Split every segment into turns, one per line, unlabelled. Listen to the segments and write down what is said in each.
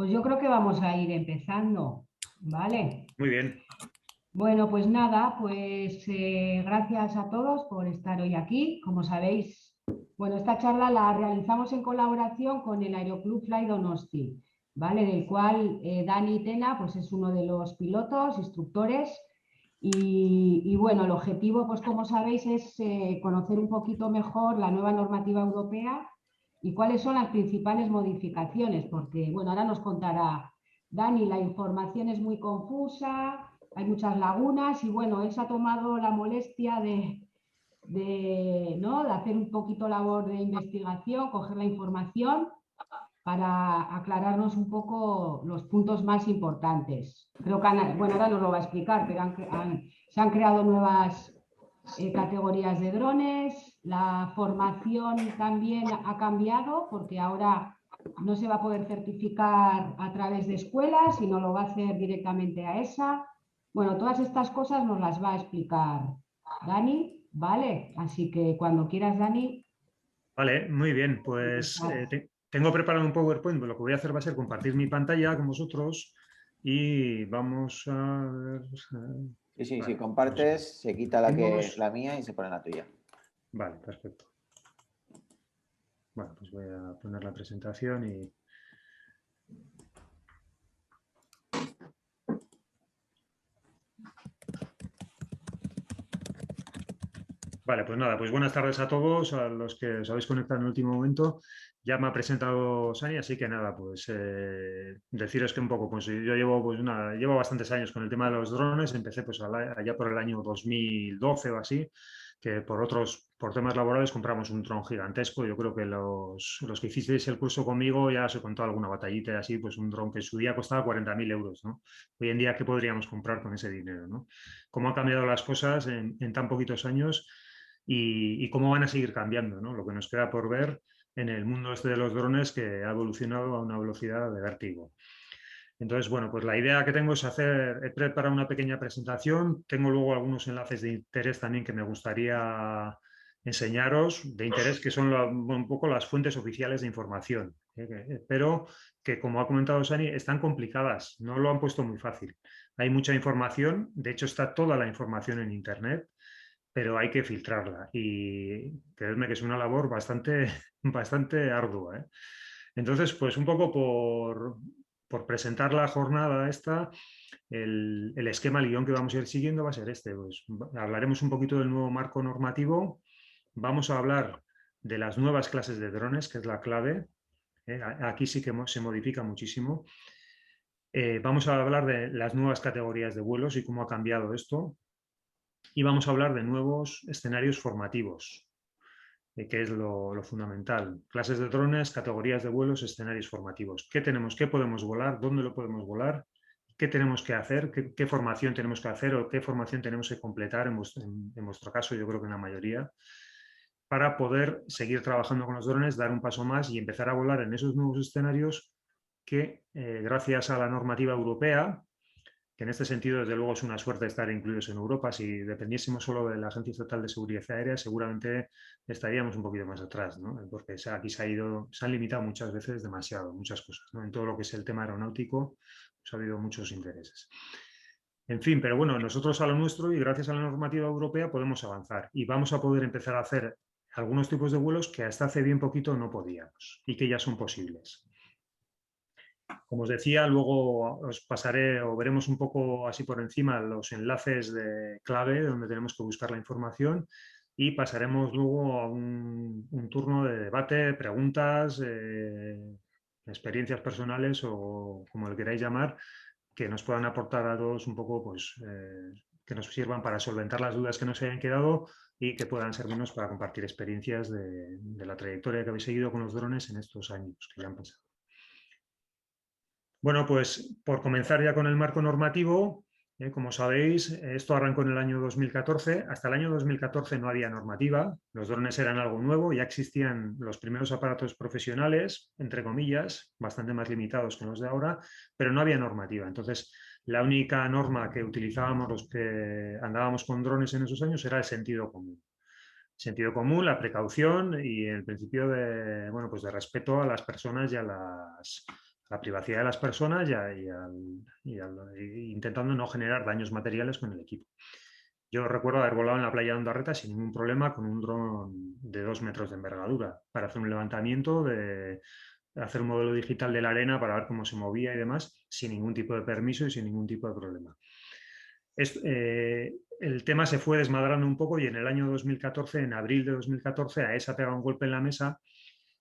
Pues yo creo que vamos a ir empezando, ¿vale?
Muy bien.
Bueno, pues nada, pues gracias a todos por estar hoy aquí. Como sabéis, bueno, esta charla la realizamos en colaboración con el Aeroclub Fly Donosti, ¿vale? Del cual Dani Tena, pues es uno de los pilotos, instructores. Y bueno, el objetivo, pues como sabéis, es conocer un poquito mejor la nueva normativa europea y cuáles son las principales modificaciones, porque bueno, ahora nos contará Dani, la información es muy confusa, hay muchas lagunas y bueno, él se ha tomado la molestia ¿no? de hacer un poquito labor de investigación, coger la información para aclararnos un poco los puntos más importantes. Creo que, bueno, ahora nos lo va a explicar, pero se han creado nuevas categorías de drones, la formación también ha cambiado porque ahora no se va a poder certificar a través de escuelas, sino lo va a hacer directamente a ESA. Bueno, todas estas cosas nos las va a explicar Dani, ¿vale? Así que cuando quieras, Dani,
Vale, muy bien. Pues
empezar.
tengo preparado un PowerPoint, pues lo que voy a hacer va a ser compartir mi pantalla con vosotros y vamos a ver.
Sí, sí, si
Vale, pues
compartes, se quita
abrimos.
la mía y se pone la tuya.
Vale, perfecto. Bueno, pues voy a poner la presentación y... Vale, pues nada, pues buenas tardes a todos, a los que os habéis conectado en el último momento. Ya me ha presentado Sani, así que nada, pues deciros que un poco, pues yo llevo, llevo bastantes años con el tema de los drones. Empecé pues allá por el año 2012 o así, que por temas laborales compramos un dron gigantesco. Yo creo que los que hicisteis el curso conmigo ya os he contado alguna batallita y así, pues un dron que en su día costaba 40.000 euros, ¿no? Hoy en día, ¿qué podríamos comprar con ese dinero, ¿no? Cómo han cambiado las cosas en tan poquitos años y cómo van a seguir cambiando, ¿no? Lo que nos queda por ver en el mundo este de los drones, que ha evolucionado a una velocidad de vértigo. Entonces, bueno, pues la idea que tengo es he preparado una pequeña presentación. Tengo luego algunos enlaces de interés también que me gustaría enseñaros, de interés que son un poco las fuentes oficiales de información, pero que, como ha comentado Sani, están complicadas, no lo han puesto muy fácil. Hay mucha información, de hecho está toda la información en Internet, pero hay que filtrarla y creedme que es una labor bastante, bastante ardua, ¿eh? Entonces, pues un poco por presentar la jornada esta, el esquema, el guión que vamos a ir siguiendo va a ser este. Pues, hablaremos un poquito del nuevo marco normativo, vamos a hablar de las nuevas clases de drones, que es la clave. Aquí sí que se modifica muchísimo. Vamos a hablar de las nuevas categorías de vuelos y cómo ha cambiado esto. Y vamos a hablar de nuevos escenarios formativos, que es lo fundamental. Clases de drones, categorías de vuelos, escenarios formativos. ¿Qué tenemos? ¿Qué podemos volar? ¿Dónde lo podemos volar? ¿Qué tenemos que hacer? ¿Qué formación tenemos que hacer o qué formación tenemos que completar en vuestro caso? Yo creo que en la mayoría, para poder seguir trabajando con los drones, dar un paso más y empezar a volar en esos nuevos escenarios que, gracias a la normativa europea, que en este sentido, desde luego, es una suerte estar incluidos en Europa. Si dependiésemos solo de la Agencia Estatal de Seguridad Aérea, seguramente estaríamos un poquito más atrás, ¿no? Porque aquí se han limitado muchas veces demasiado, muchas cosas, ¿no? En todo lo que es el tema aeronáutico, pues ha habido muchos intereses. En fin, pero bueno, nosotros a lo nuestro y gracias a la normativa europea podemos avanzar y vamos a poder empezar a hacer algunos tipos de vuelos que hasta hace bien poquito no podíamos y que ya son posibles. Como os decía, luego os pasaré o veremos un poco así por encima los enlaces de clave donde tenemos que buscar la información y pasaremos luego a un turno de debate, preguntas, experiencias personales o como le queráis llamar, que nos puedan aportar a todos un poco, pues, que nos sirvan para solventar las dudas que nos hayan quedado y que puedan servirnos para compartir experiencias de la trayectoria que habéis seguido con los drones en estos años que ya han pasado. Bueno, pues por comenzar ya con el marco normativo, como sabéis, esto arrancó en el año 2014. Hasta el año 2014 no había normativa, los drones eran algo nuevo, ya existían los primeros aparatos profesionales, entre comillas, bastante más limitados que los de ahora, pero no había normativa. Entonces, la única norma que utilizábamos los que andábamos con drones en esos años era el sentido común. Sentido común, la precaución y el principio de, bueno, pues de respeto a las personas y a la privacidad de las personas y intentando no generar daños materiales con el equipo. Yo recuerdo haber volado en la playa de Ondarreta sin ningún problema con un dron de 2 metros de envergadura para hacer un levantamiento, hacer un modelo digital de la arena para ver cómo se movía y demás, sin ningún tipo de permiso y sin ningún tipo de problema. El tema se fue desmadrando un poco y en el año 2014, en abril de 2014, AESA pega un golpe en la mesa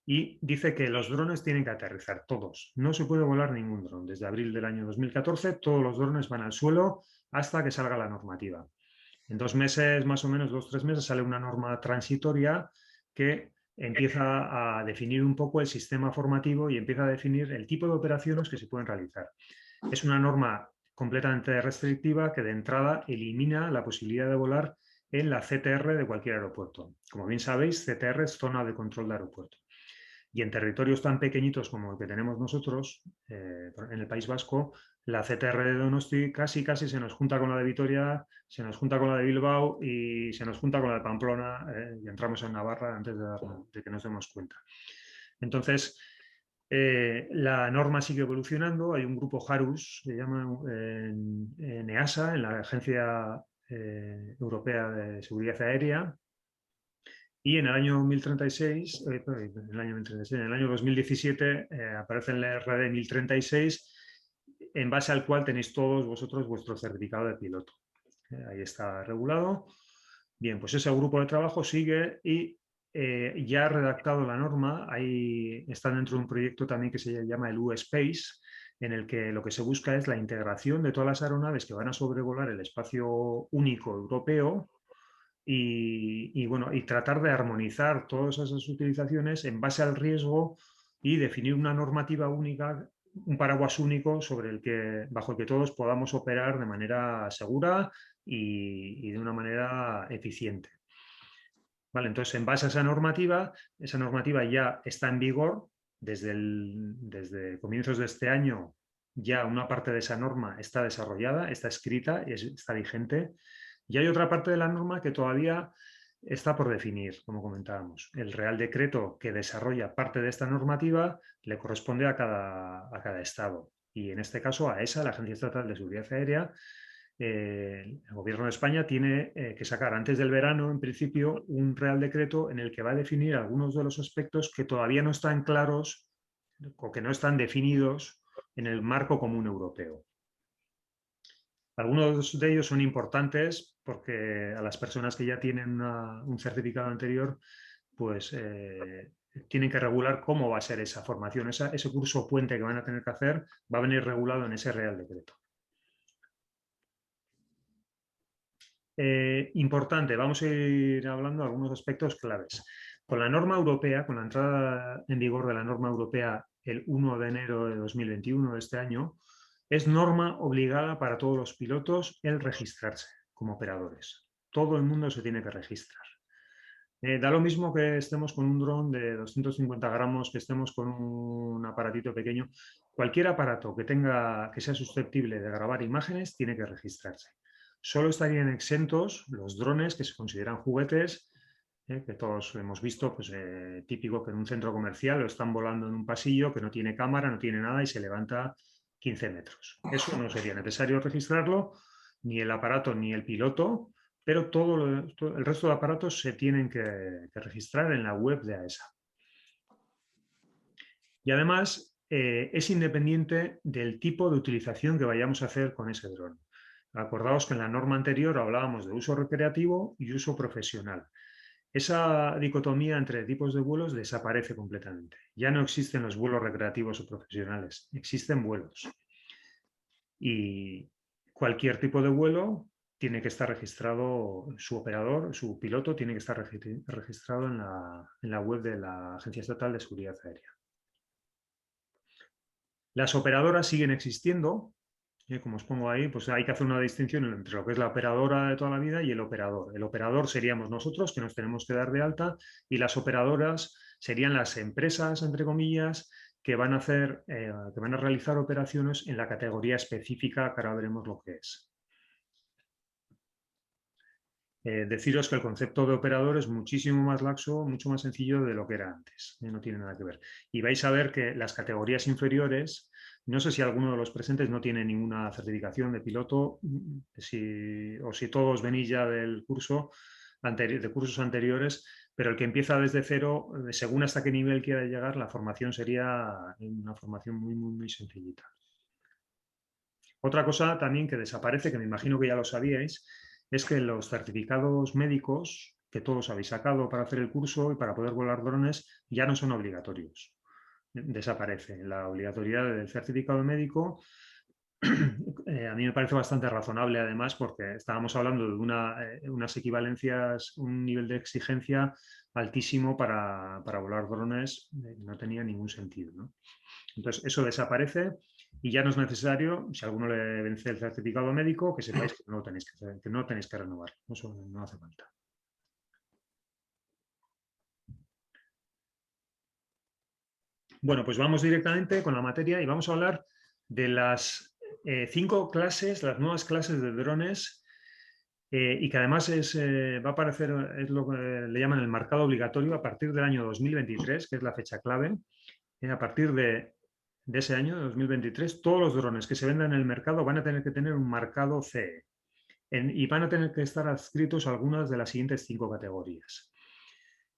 y dice que los drones tienen que aterrizar todos. No se puede volar ningún dron. Desde abril del año 2014, todos los drones van al suelo hasta que salga la normativa. En 2 meses, más o menos 2 o 3 meses, sale una norma transitoria que empieza a definir un poco el sistema formativo y empieza a definir el tipo de operaciones que se pueden realizar. Es una norma completamente restrictiva que de entrada elimina la posibilidad de volar en la CTR de cualquier aeropuerto. Como bien sabéis, CTR es zona de control de aeropuerto. Y en territorios tan pequeñitos como el que tenemos nosotros, en el País Vasco, la CTR de Donosti casi se nos junta con la de Vitoria, se nos junta con la de Bilbao y se nos junta con la de Pamplona y entramos en Navarra antes de que nos demos cuenta. Entonces, la norma sigue evolucionando. Hay un grupo HARUS, se llama en EASA, en la Agencia Europea de Seguridad Aérea, y en el año 2036, en el año 2017 aparece en la RD 1036, en base al cual tenéis todos vosotros vuestro certificado de piloto. Ahí está regulado. Bien, pues ese grupo de trabajo sigue y ya ha redactado la norma. Ahí está dentro de un proyecto también que se llama el U-Space, en el que lo que se busca es la integración de todas las aeronaves que van a sobrevolar el espacio único europeo y tratar de armonizar todas esas utilizaciones en base al riesgo y definir una normativa única, un paraguas único bajo el que todos podamos operar de manera segura y de una manera eficiente. Vale, entonces, en base a esa normativa ya está en vigor desde comienzos de este año. Ya una parte de esa norma está desarrollada, está escrita, está vigente. Y hay otra parte de la norma que todavía está por definir, como comentábamos. El Real Decreto que desarrolla parte de esta normativa le corresponde a cada Estado. Y en este caso a AESA, la Agencia Estatal de Seguridad Aérea, el Gobierno de España tiene que sacar antes del verano, en principio, un Real Decreto en el que va a definir algunos de los aspectos que todavía no están claros o que no están definidos en el marco común europeo. Algunos de ellos son importantes porque a las personas que ya tienen un certificado anterior, pues tienen que regular cómo va a ser esa formación. Ese curso puente que van a tener que hacer va a venir regulado en ese Real Decreto. Importante, vamos a ir hablando de algunos aspectos claves. Con la norma europea, con la entrada en vigor de la norma europea el 1 de enero de 2021 de este año, es norma obligada para todos los pilotos el registrarse como operadores. Todo el mundo se tiene que registrar. Da lo mismo que estemos con un dron de 250 gramos, que estemos con un aparatito pequeño. Cualquier aparato que sea susceptible de grabar imágenes tiene que registrarse. Solo estarían exentos los drones que se consideran juguetes, que todos hemos visto, pues, típico que en un centro comercial lo están volando en un pasillo que no tiene cámara, no tiene nada y se levanta 15 metros. Eso no sería necesario registrarlo, ni el aparato ni el piloto, pero todo el resto de aparatos se tienen que registrar en la web de AESA. Y además es independiente del tipo de utilización que vayamos a hacer con ese dron. Acordaos que en la norma anterior hablábamos de uso recreativo y uso profesional. Esa dicotomía entre tipos de vuelos desaparece completamente. Ya no existen los vuelos recreativos o profesionales, existen vuelos. Y cualquier tipo de vuelo tiene que estar registrado, su operador, su piloto tiene que estar registrado en la web de la Agencia Estatal de Seguridad Aérea. Las operadoras siguen existiendo. Como os pongo ahí, pues hay que hacer una distinción entre lo que es la operadora de toda la vida y el operador. El operador seríamos nosotros, que nos tenemos que dar de alta, y las operadoras serían las empresas, entre comillas, que van a realizar operaciones en la categoría específica, que ahora veremos lo que es. Deciros que el concepto de operador es muchísimo más laxo, mucho más sencillo de lo que era antes. No tiene nada que ver. Y vais a ver que las categorías inferiores No sé si alguno de los presentes no tiene ninguna certificación de piloto, o si todos venís ya del curso de cursos anteriores, pero el que empieza desde cero, según hasta qué nivel quiera llegar, la formación sería una formación muy sencillita. Otra cosa también que desaparece, que me imagino que ya lo sabíais, es que los certificados médicos que todos habéis sacado para hacer el curso y para poder volar drones ya no son obligatorios. Desaparece la obligatoriedad del certificado médico. A mí me parece bastante razonable, además, porque estábamos hablando de unas equivalencias, un nivel de exigencia altísimo para volar drones, no tenía ningún sentido, ¿no? Entonces, eso desaparece y ya no es necesario, si a alguno le vence el certificado médico, que sepáis que no tenéis que renovar. Eso no hace falta. Bueno, pues vamos directamente con la materia y vamos a hablar de las 5 clases, las nuevas clases de drones, y que además va a aparecer, es lo que le llaman el marcado obligatorio a partir del año 2023, que es la fecha clave. A partir de ese año, 2023, todos los drones que se vendan en el mercado van a tener que tener un marcado CE y van a tener que estar adscritos a algunas de las siguientes 5 categorías.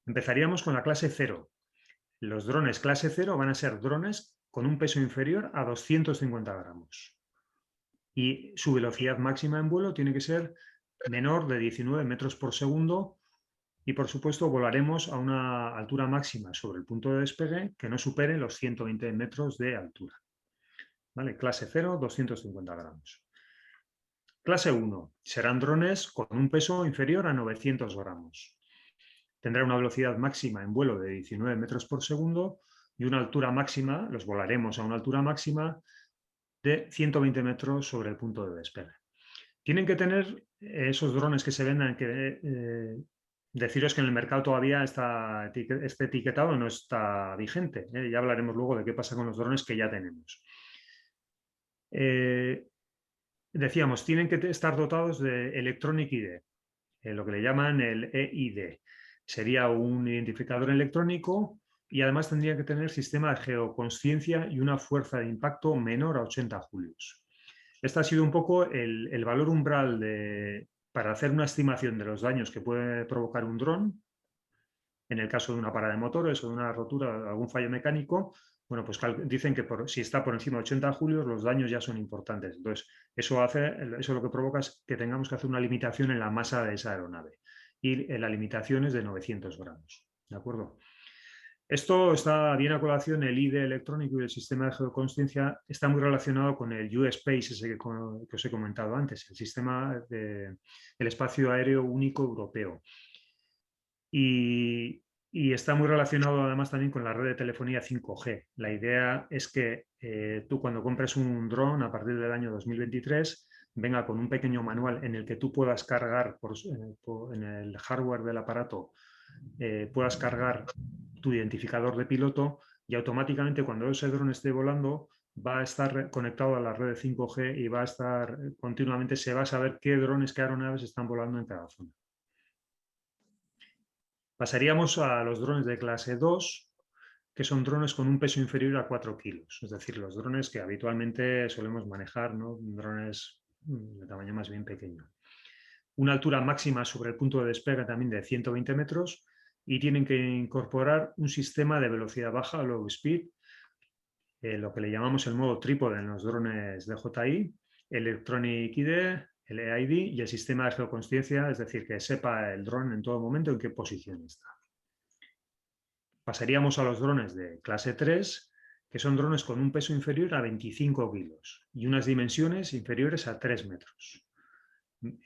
Empezaríamos con la clase 0. Los drones clase 0 van a ser drones con un peso inferior a 250 gramos. Y su velocidad máxima en vuelo tiene que ser menor de 19 metros por segundo. Y, por supuesto, volaremos a una altura máxima sobre el punto de despegue que no supere los 120 metros de altura. ¿Vale? Clase 0, 250 gramos. Clase 1. Serán drones con un peso inferior a 900 gramos. Tendrá una velocidad máxima en vuelo de 19 metros por segundo y una altura máxima, los volaremos a una altura máxima de 120 metros sobre el punto de despegue. Tienen que tener esos drones que se vendan, deciros que en el mercado todavía este etiquetado no está vigente. Ya hablaremos luego de qué pasa con los drones que ya tenemos. Decíamos, tienen que estar dotados de Electronic ID, lo que le llaman el EID. Sería un identificador electrónico y además tendría que tener sistema de geoconsciencia y una fuerza de impacto menor a 80 julios. Este ha sido un poco el valor umbral para hacer una estimación de los daños que puede provocar un dron en el caso de una parada de motores o de una rotura, de algún fallo mecánico. Bueno, pues dicen que si está por encima de 80 julios, los daños ya son importantes. Entonces, eso lo que provoca es que tengamos que hacer una limitación en la masa de esa aeronave. Y la limitación es de 900 gramos. ¿De acuerdo? Esto está bien a colación, el ID electrónico y el sistema de geoconsciencia está muy relacionado con el U-Space, ese que os he comentado antes, el sistema del espacio aéreo único europeo. Y está muy relacionado además también con la red de telefonía 5G. La idea es que tú cuando compres un dron a partir del año 2023 venga con un pequeño manual en el que tú puedas cargar en el hardware del aparato, puedas cargar tu identificador de piloto y automáticamente cuando ese dron esté volando va a estar conectado a la red de 5G y va a estar continuamente, se va a saber qué drones, qué aeronaves están volando en cada zona. Pasaríamos a los drones de clase 2, que son drones con un peso inferior a 4 kilos, es decir, los drones que habitualmente solemos manejar, ¿no? Drones de tamaño más bien pequeño. Una altura máxima sobre el punto de despegue también de 120 metros y tienen que incorporar un sistema de velocidad baja, low speed, lo que le llamamos el modo trípode en los drones DJI, Electronic ID, el EID y el sistema de geoconsciencia, es decir, que sepa el dron en todo momento en qué posición está. Pasaríamos a los drones de clase 3, que son drones con un peso inferior a 25 kilos y unas dimensiones inferiores a 3 metros.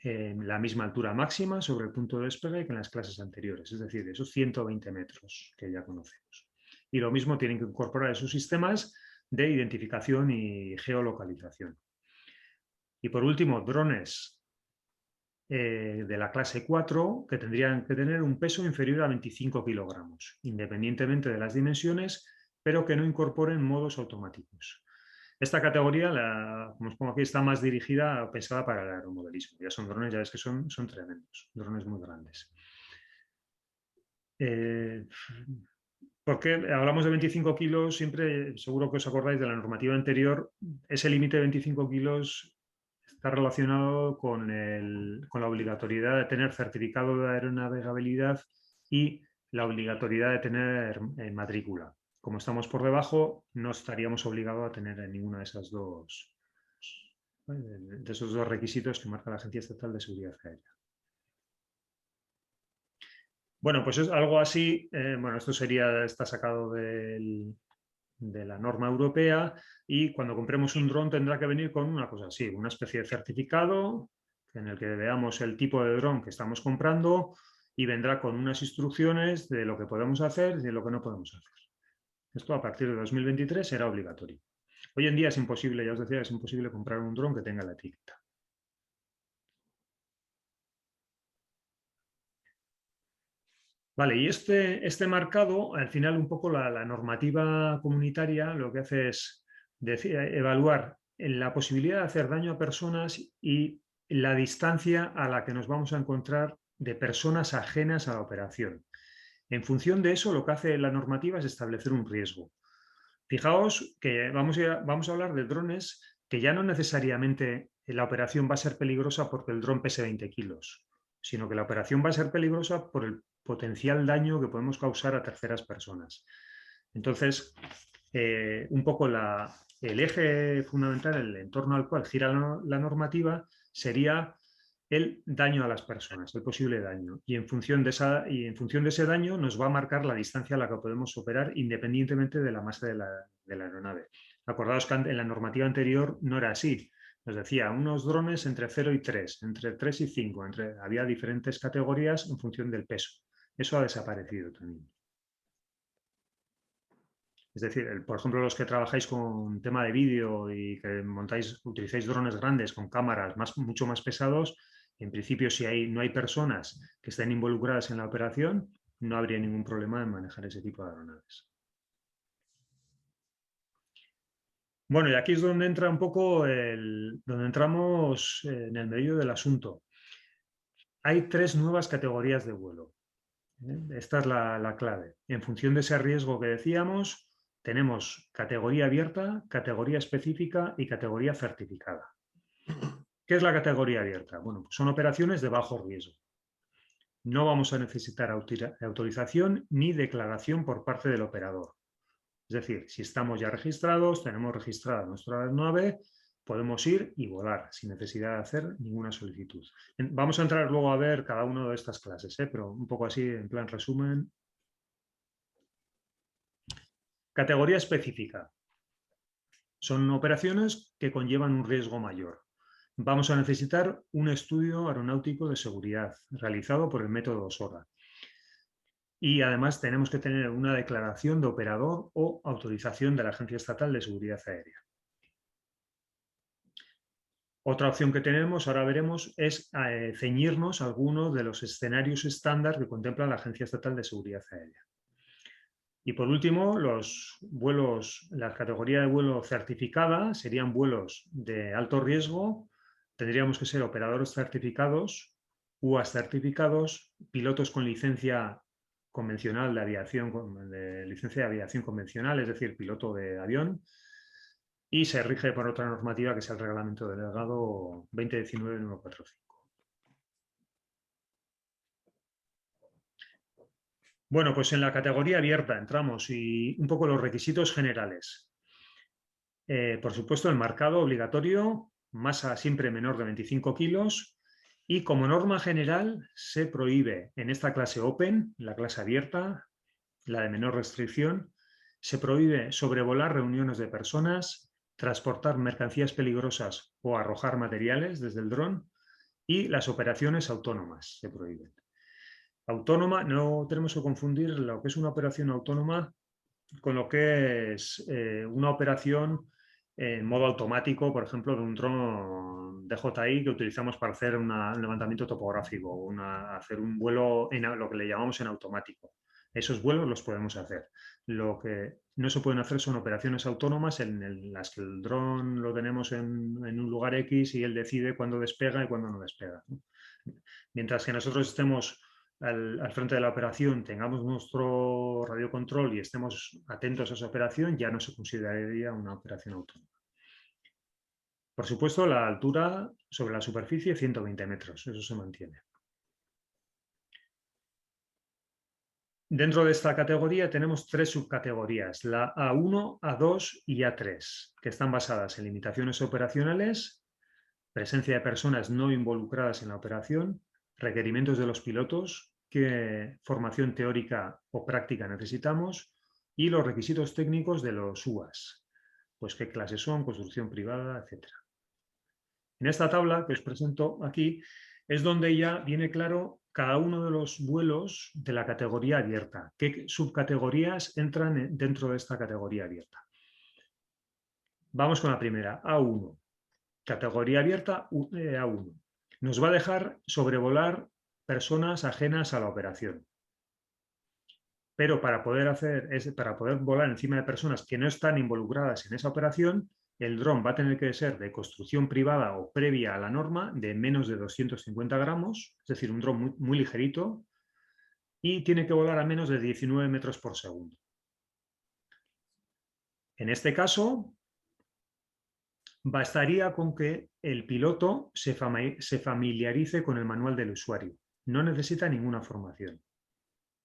La misma altura máxima sobre el punto de despegue que en las clases anteriores, es decir, esos 120 metros que ya conocemos. Y lo mismo tienen que incorporar esos sistemas de identificación y geolocalización. Y por último, drones de la clase 4 que tendrían que tener un peso inferior a 25 kilogramos, independientemente de las dimensiones, pero que no incorporen modos automáticos. Esta categoría, como os pongo aquí, está más dirigida o pensada para el aeromodelismo. Ya son drones, ya ves que son tremendos, drones muy grandes. Porque hablamos de 25 kilos, siempre, seguro que os acordáis de la normativa anterior, ese límite de 25 kilos está relacionado con la obligatoriedad de tener certificado de aeronavegabilidad y la obligatoriedad de tener matrícula. Como estamos por debajo, no estaríamos obligados a tener ninguna de esos dos requisitos que marca la Agencia Estatal de Seguridad Aérea. Bueno, pues es algo así. Bueno, esto está sacado de la norma europea, y cuando compremos un dron tendrá que venir con una cosa así, una especie de certificado en el que veamos el tipo de dron que estamos comprando, y vendrá con unas instrucciones de lo que podemos hacer y de lo que no podemos hacer. Esto a partir de 2023 será obligatorio. Hoy en día es imposible, ya os decía, es imposible comprar un dron que tenga la etiqueta. Vale, y este marcado, al final un poco la normativa comunitaria lo que hace es evaluar la posibilidad de hacer daño a personas y la distancia a la que nos vamos a encontrar de personas ajenas a la operación. En función de eso, lo que hace la normativa es establecer un riesgo. Fijaos que vamos a hablar de drones que ya no necesariamente la operación va a ser peligrosa porque el dron pese 20 kilos, sino que la operación va a ser peligrosa por el potencial daño que podemos causar a terceras personas. Entonces, un poco el eje fundamental en torno al cual gira la normativa sería el daño a las personas, el posible daño. Y en función de ese daño nos va a marcar la distancia a la que podemos operar independientemente de la masa de la aeronave. Acordaos que en la normativa anterior no era así. Nos decía unos drones entre 0 y 3, entre 3 y 5, había diferentes categorías en función del peso. Eso ha desaparecido también. Es decir, por ejemplo, los que trabajáis con tema de vídeo y que utilizáis drones grandes con cámaras mucho más pesados, en principio, si no hay personas que estén involucradas en la operación, no habría ningún problema en manejar ese tipo de aeronaves. Bueno, y aquí es donde entra un poco donde entramos en el medio del asunto. Hay 3 nuevas categorías de vuelo. Esta es la clave. En función de ese riesgo que decíamos, tenemos categoría abierta, categoría específica y categoría certificada. ¿Qué es la categoría abierta? Bueno, pues son operaciones de bajo riesgo. No vamos a necesitar autorización ni declaración por parte del operador. Es decir, si estamos ya registrados, tenemos registrada nuestra aeronave, podemos ir y volar sin necesidad de hacer ninguna solicitud. Vamos a entrar luego a ver cada una de estas clases, pero un poco así, en plan resumen. Categoría específica. Son operaciones que conllevan un riesgo mayor. Vamos a necesitar un estudio aeronáutico de seguridad realizado por el método SORA. Y además tenemos que tener una declaración de operador o autorización de la Agencia Estatal de Seguridad Aérea. Otra opción que tenemos, ahora veremos, es ceñirnos a alguno de los escenarios estándar que contempla la Agencia Estatal de Seguridad Aérea. Y por último, la categoría de vuelo certificada serían vuelos de alto riesgo. Tendríamos que ser operadores certificados, UAS certificados, pilotos con licencia convencional de aviación, licencia de aviación convencional, es decir, piloto de avión, y se rige por otra normativa que es el Reglamento Delegado 2019-945. Bueno, pues en la categoría abierta entramos y un poco los requisitos generales. Por supuesto, el marcado obligatorio, masa siempre menor de 25 kilos, y como norma general se prohíbe en esta clase Open, la clase abierta, la de menor restricción, se prohíbe sobrevolar reuniones de personas, transportar mercancías peligrosas o arrojar materiales desde el dron, y las operaciones autónomas se prohíben. Autónoma, no tenemos que confundir lo que es una operación autónoma con lo que es una operación en modo automático, por ejemplo, de un dron DJI que utilizamos para hacer un levantamiento topográfico, hacer un vuelo en lo que le llamamos en automático. Esos vuelos los podemos hacer. Lo que no se pueden hacer son operaciones autónomas en las que el dron lo tenemos en un lugar X y él decide cuándo despega y cuándo no despega, ¿no? Mientras que nosotros estemos al frente de la operación tengamos nuestro radiocontrol y estemos atentos a esa operación, ya no se consideraría una operación autónoma. Por supuesto, la altura sobre la superficie, 120 metros, eso se mantiene. Dentro de esta categoría tenemos 3 subcategorías, la A1, A2 y A3, que están basadas en limitaciones operacionales, presencia de personas no involucradas en la operación, requerimientos de los pilotos, qué formación teórica o práctica necesitamos y los requisitos técnicos de los UAS, pues qué clases son, construcción privada, etc. En esta tabla que os presento aquí es donde ya viene claro cada uno de los vuelos de la categoría abierta, qué subcategorías entran dentro de esta categoría abierta. Vamos con la primera, A1. Categoría abierta, A1. Nos va a dejar sobrevolar personas ajenas a la operación. Pero para poder volar encima de personas que no están involucradas en esa operación, el dron va a tener que ser de construcción privada o previa a la norma de menos de 250 gramos, es decir, un dron muy, muy ligerito, y tiene que volar a menos de 19 metros por segundo. En este caso, bastaría con que el piloto se familiarice con el manual del usuario. No necesita ninguna formación.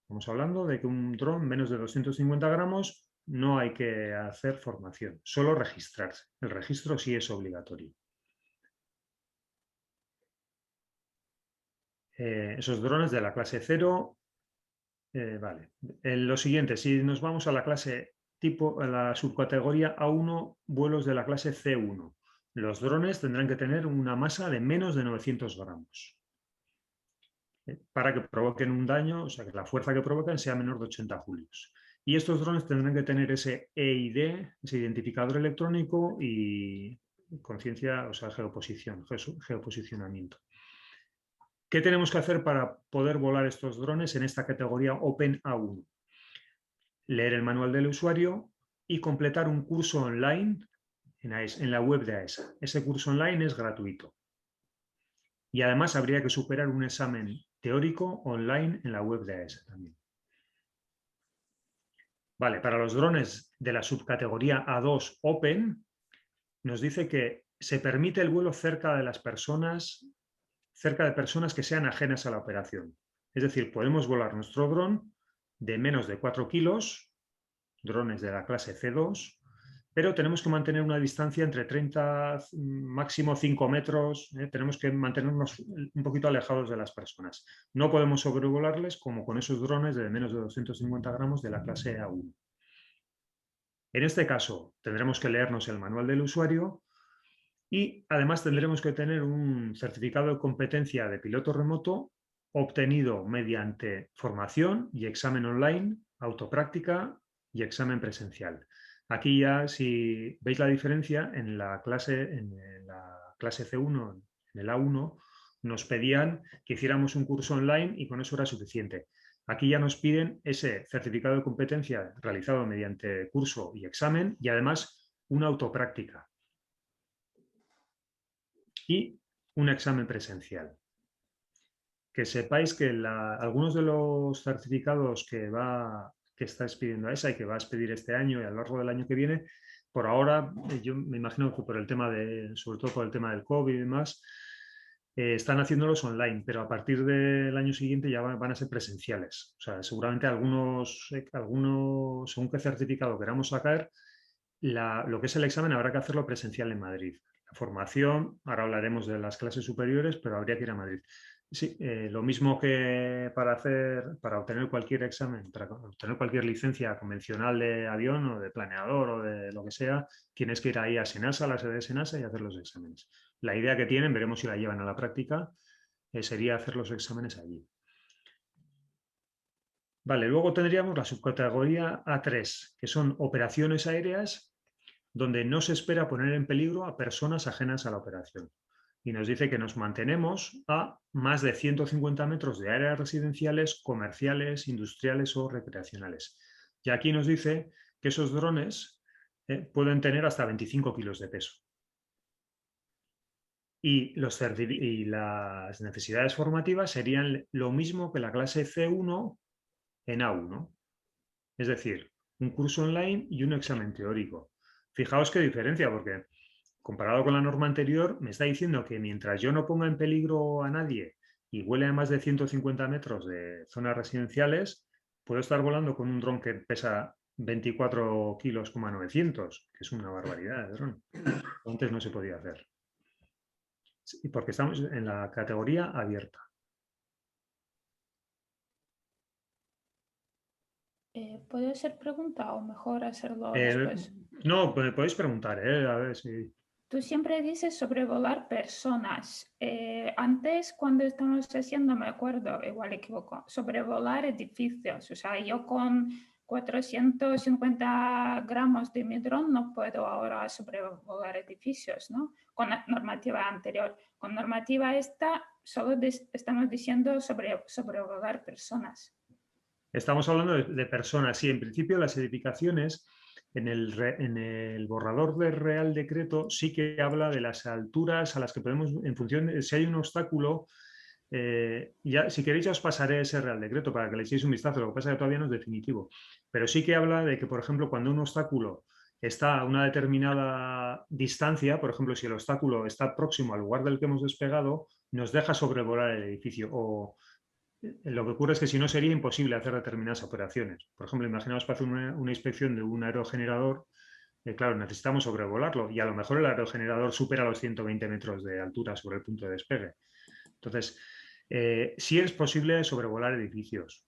Estamos hablando de que un dron menos de 250 gramos no hay que hacer formación, solo registrarse. El registro sí es obligatorio. Esos drones de la clase 0, vale. Lo siguiente, si nos vamos a la clase tipo, a la subcategoría A1, vuelos de la clase C1. Los drones tendrán que tener una masa de menos de 900 gramos. Para que provoquen un daño, o sea, que la fuerza que provocan sea menor de 80 julios. Y estos drones tendrán que tener ese EID, ese identificador electrónico y conciencia, o sea, geoposicionamiento. ¿Qué tenemos que hacer para poder volar estos drones en esta categoría Open A1? Leer el manual del usuario y completar un curso online en la web de AESA. Ese curso online es gratuito. Y además habría que superar un examen teórico online en la web de AESA también. Vale, para los drones de la subcategoría A2 Open, nos dice que se permite el vuelo cerca de personas que sean ajenas a la operación. Es decir, podemos volar nuestro dron de menos de 4 kilos, drones de la clase C2, pero tenemos que mantener una distancia entre 30, máximo 5 metros, tenemos que mantenernos un poquito alejados de las personas. No podemos sobrevolarles como con esos drones de menos de 250 gramos de la clase A1. En este caso, tendremos que leernos el manual del usuario y además tendremos que tener un certificado de competencia de piloto remoto obtenido mediante formación y examen online, autopráctica y examen presencial. Aquí ya, si veis la diferencia, en la clase C1, en el A1, nos pedían que hiciéramos un curso online y con eso era suficiente. Aquí ya nos piden ese certificado de competencia realizado mediante curso y examen y además una autopráctica y un examen presencial. Que sepáis que algunos de los certificados que estáis pidiendo a ESA y que vas a pedir este año y a lo largo del año que viene, por ahora, yo me imagino que sobre todo por el tema del COVID y demás, están haciéndolos online, pero a partir del año siguiente ya van a ser presenciales. O sea, seguramente algunos según qué certificado queramos sacar, lo que es el examen habrá que hacerlo presencial en Madrid. La formación, ahora hablaremos de las clases superiores, pero habría que ir a Madrid. Sí, lo mismo que para obtener cualquier examen, para obtener cualquier licencia convencional de avión o de planeador o de lo que sea, tienes que ir ahí a Senasa, a la sede de Senasa y hacer los exámenes. La idea que tienen, veremos si la llevan a la práctica, sería hacer los exámenes allí. Vale, luego tendríamos la subcategoría A3, que son operaciones aéreas donde no se espera poner en peligro a personas ajenas a la operación. Y nos dice que nos mantenemos a más de 150 metros de áreas residenciales, comerciales, industriales o recreacionales. Y aquí nos dice que esos drones pueden tener hasta 25 kilos de peso. Y y las necesidades formativas serían lo mismo que la clase C1 en A1. Es decir, un curso online y un examen teórico. Fijaos qué diferencia, porque comparado con la norma anterior, me está diciendo que mientras yo no ponga en peligro a nadie y vuele a más de 150 metros de zonas residenciales, puedo estar volando con un dron que pesa 24 kilos, 900, que es una barbaridad de dron. Antes no se podía hacer. Y porque estamos en la categoría abierta.
¿Puede ser pregunta o mejor hacerlo después?
No, me podéis preguntar, a ver si...
Tú siempre dices sobrevolar personas. Antes, cuando estábamos haciendo, me acuerdo, igual equivoco, sobrevolar edificios. O sea, yo con 450 gramos de mi dron no puedo ahora sobrevolar edificios, ¿no? Con la normativa anterior. Con normativa esta, solo estamos diciendo sobrevolar personas.
Estamos hablando de personas. Sí, en principio las edificaciones, en el borrador del Real Decreto, sí que habla de las alturas a las que podemos, en función de si hay un obstáculo, ya, si queréis ya os pasaré ese Real Decreto para que le echéis un vistazo, lo que pasa es que todavía no es definitivo. Pero sí que habla de que, por ejemplo, cuando un obstáculo está a una determinada distancia, por ejemplo, si el obstáculo está próximo al lugar del que hemos despegado, nos deja sobrevolar el edificio. O lo que ocurre es que si no sería imposible hacer determinadas operaciones. Por ejemplo, imaginaos para hacer una inspección de un aerogenerador, claro, necesitamos sobrevolarlo y a lo mejor el aerogenerador supera los 120 metros de altura sobre el punto de despegue. Entonces, sí es posible sobrevolar edificios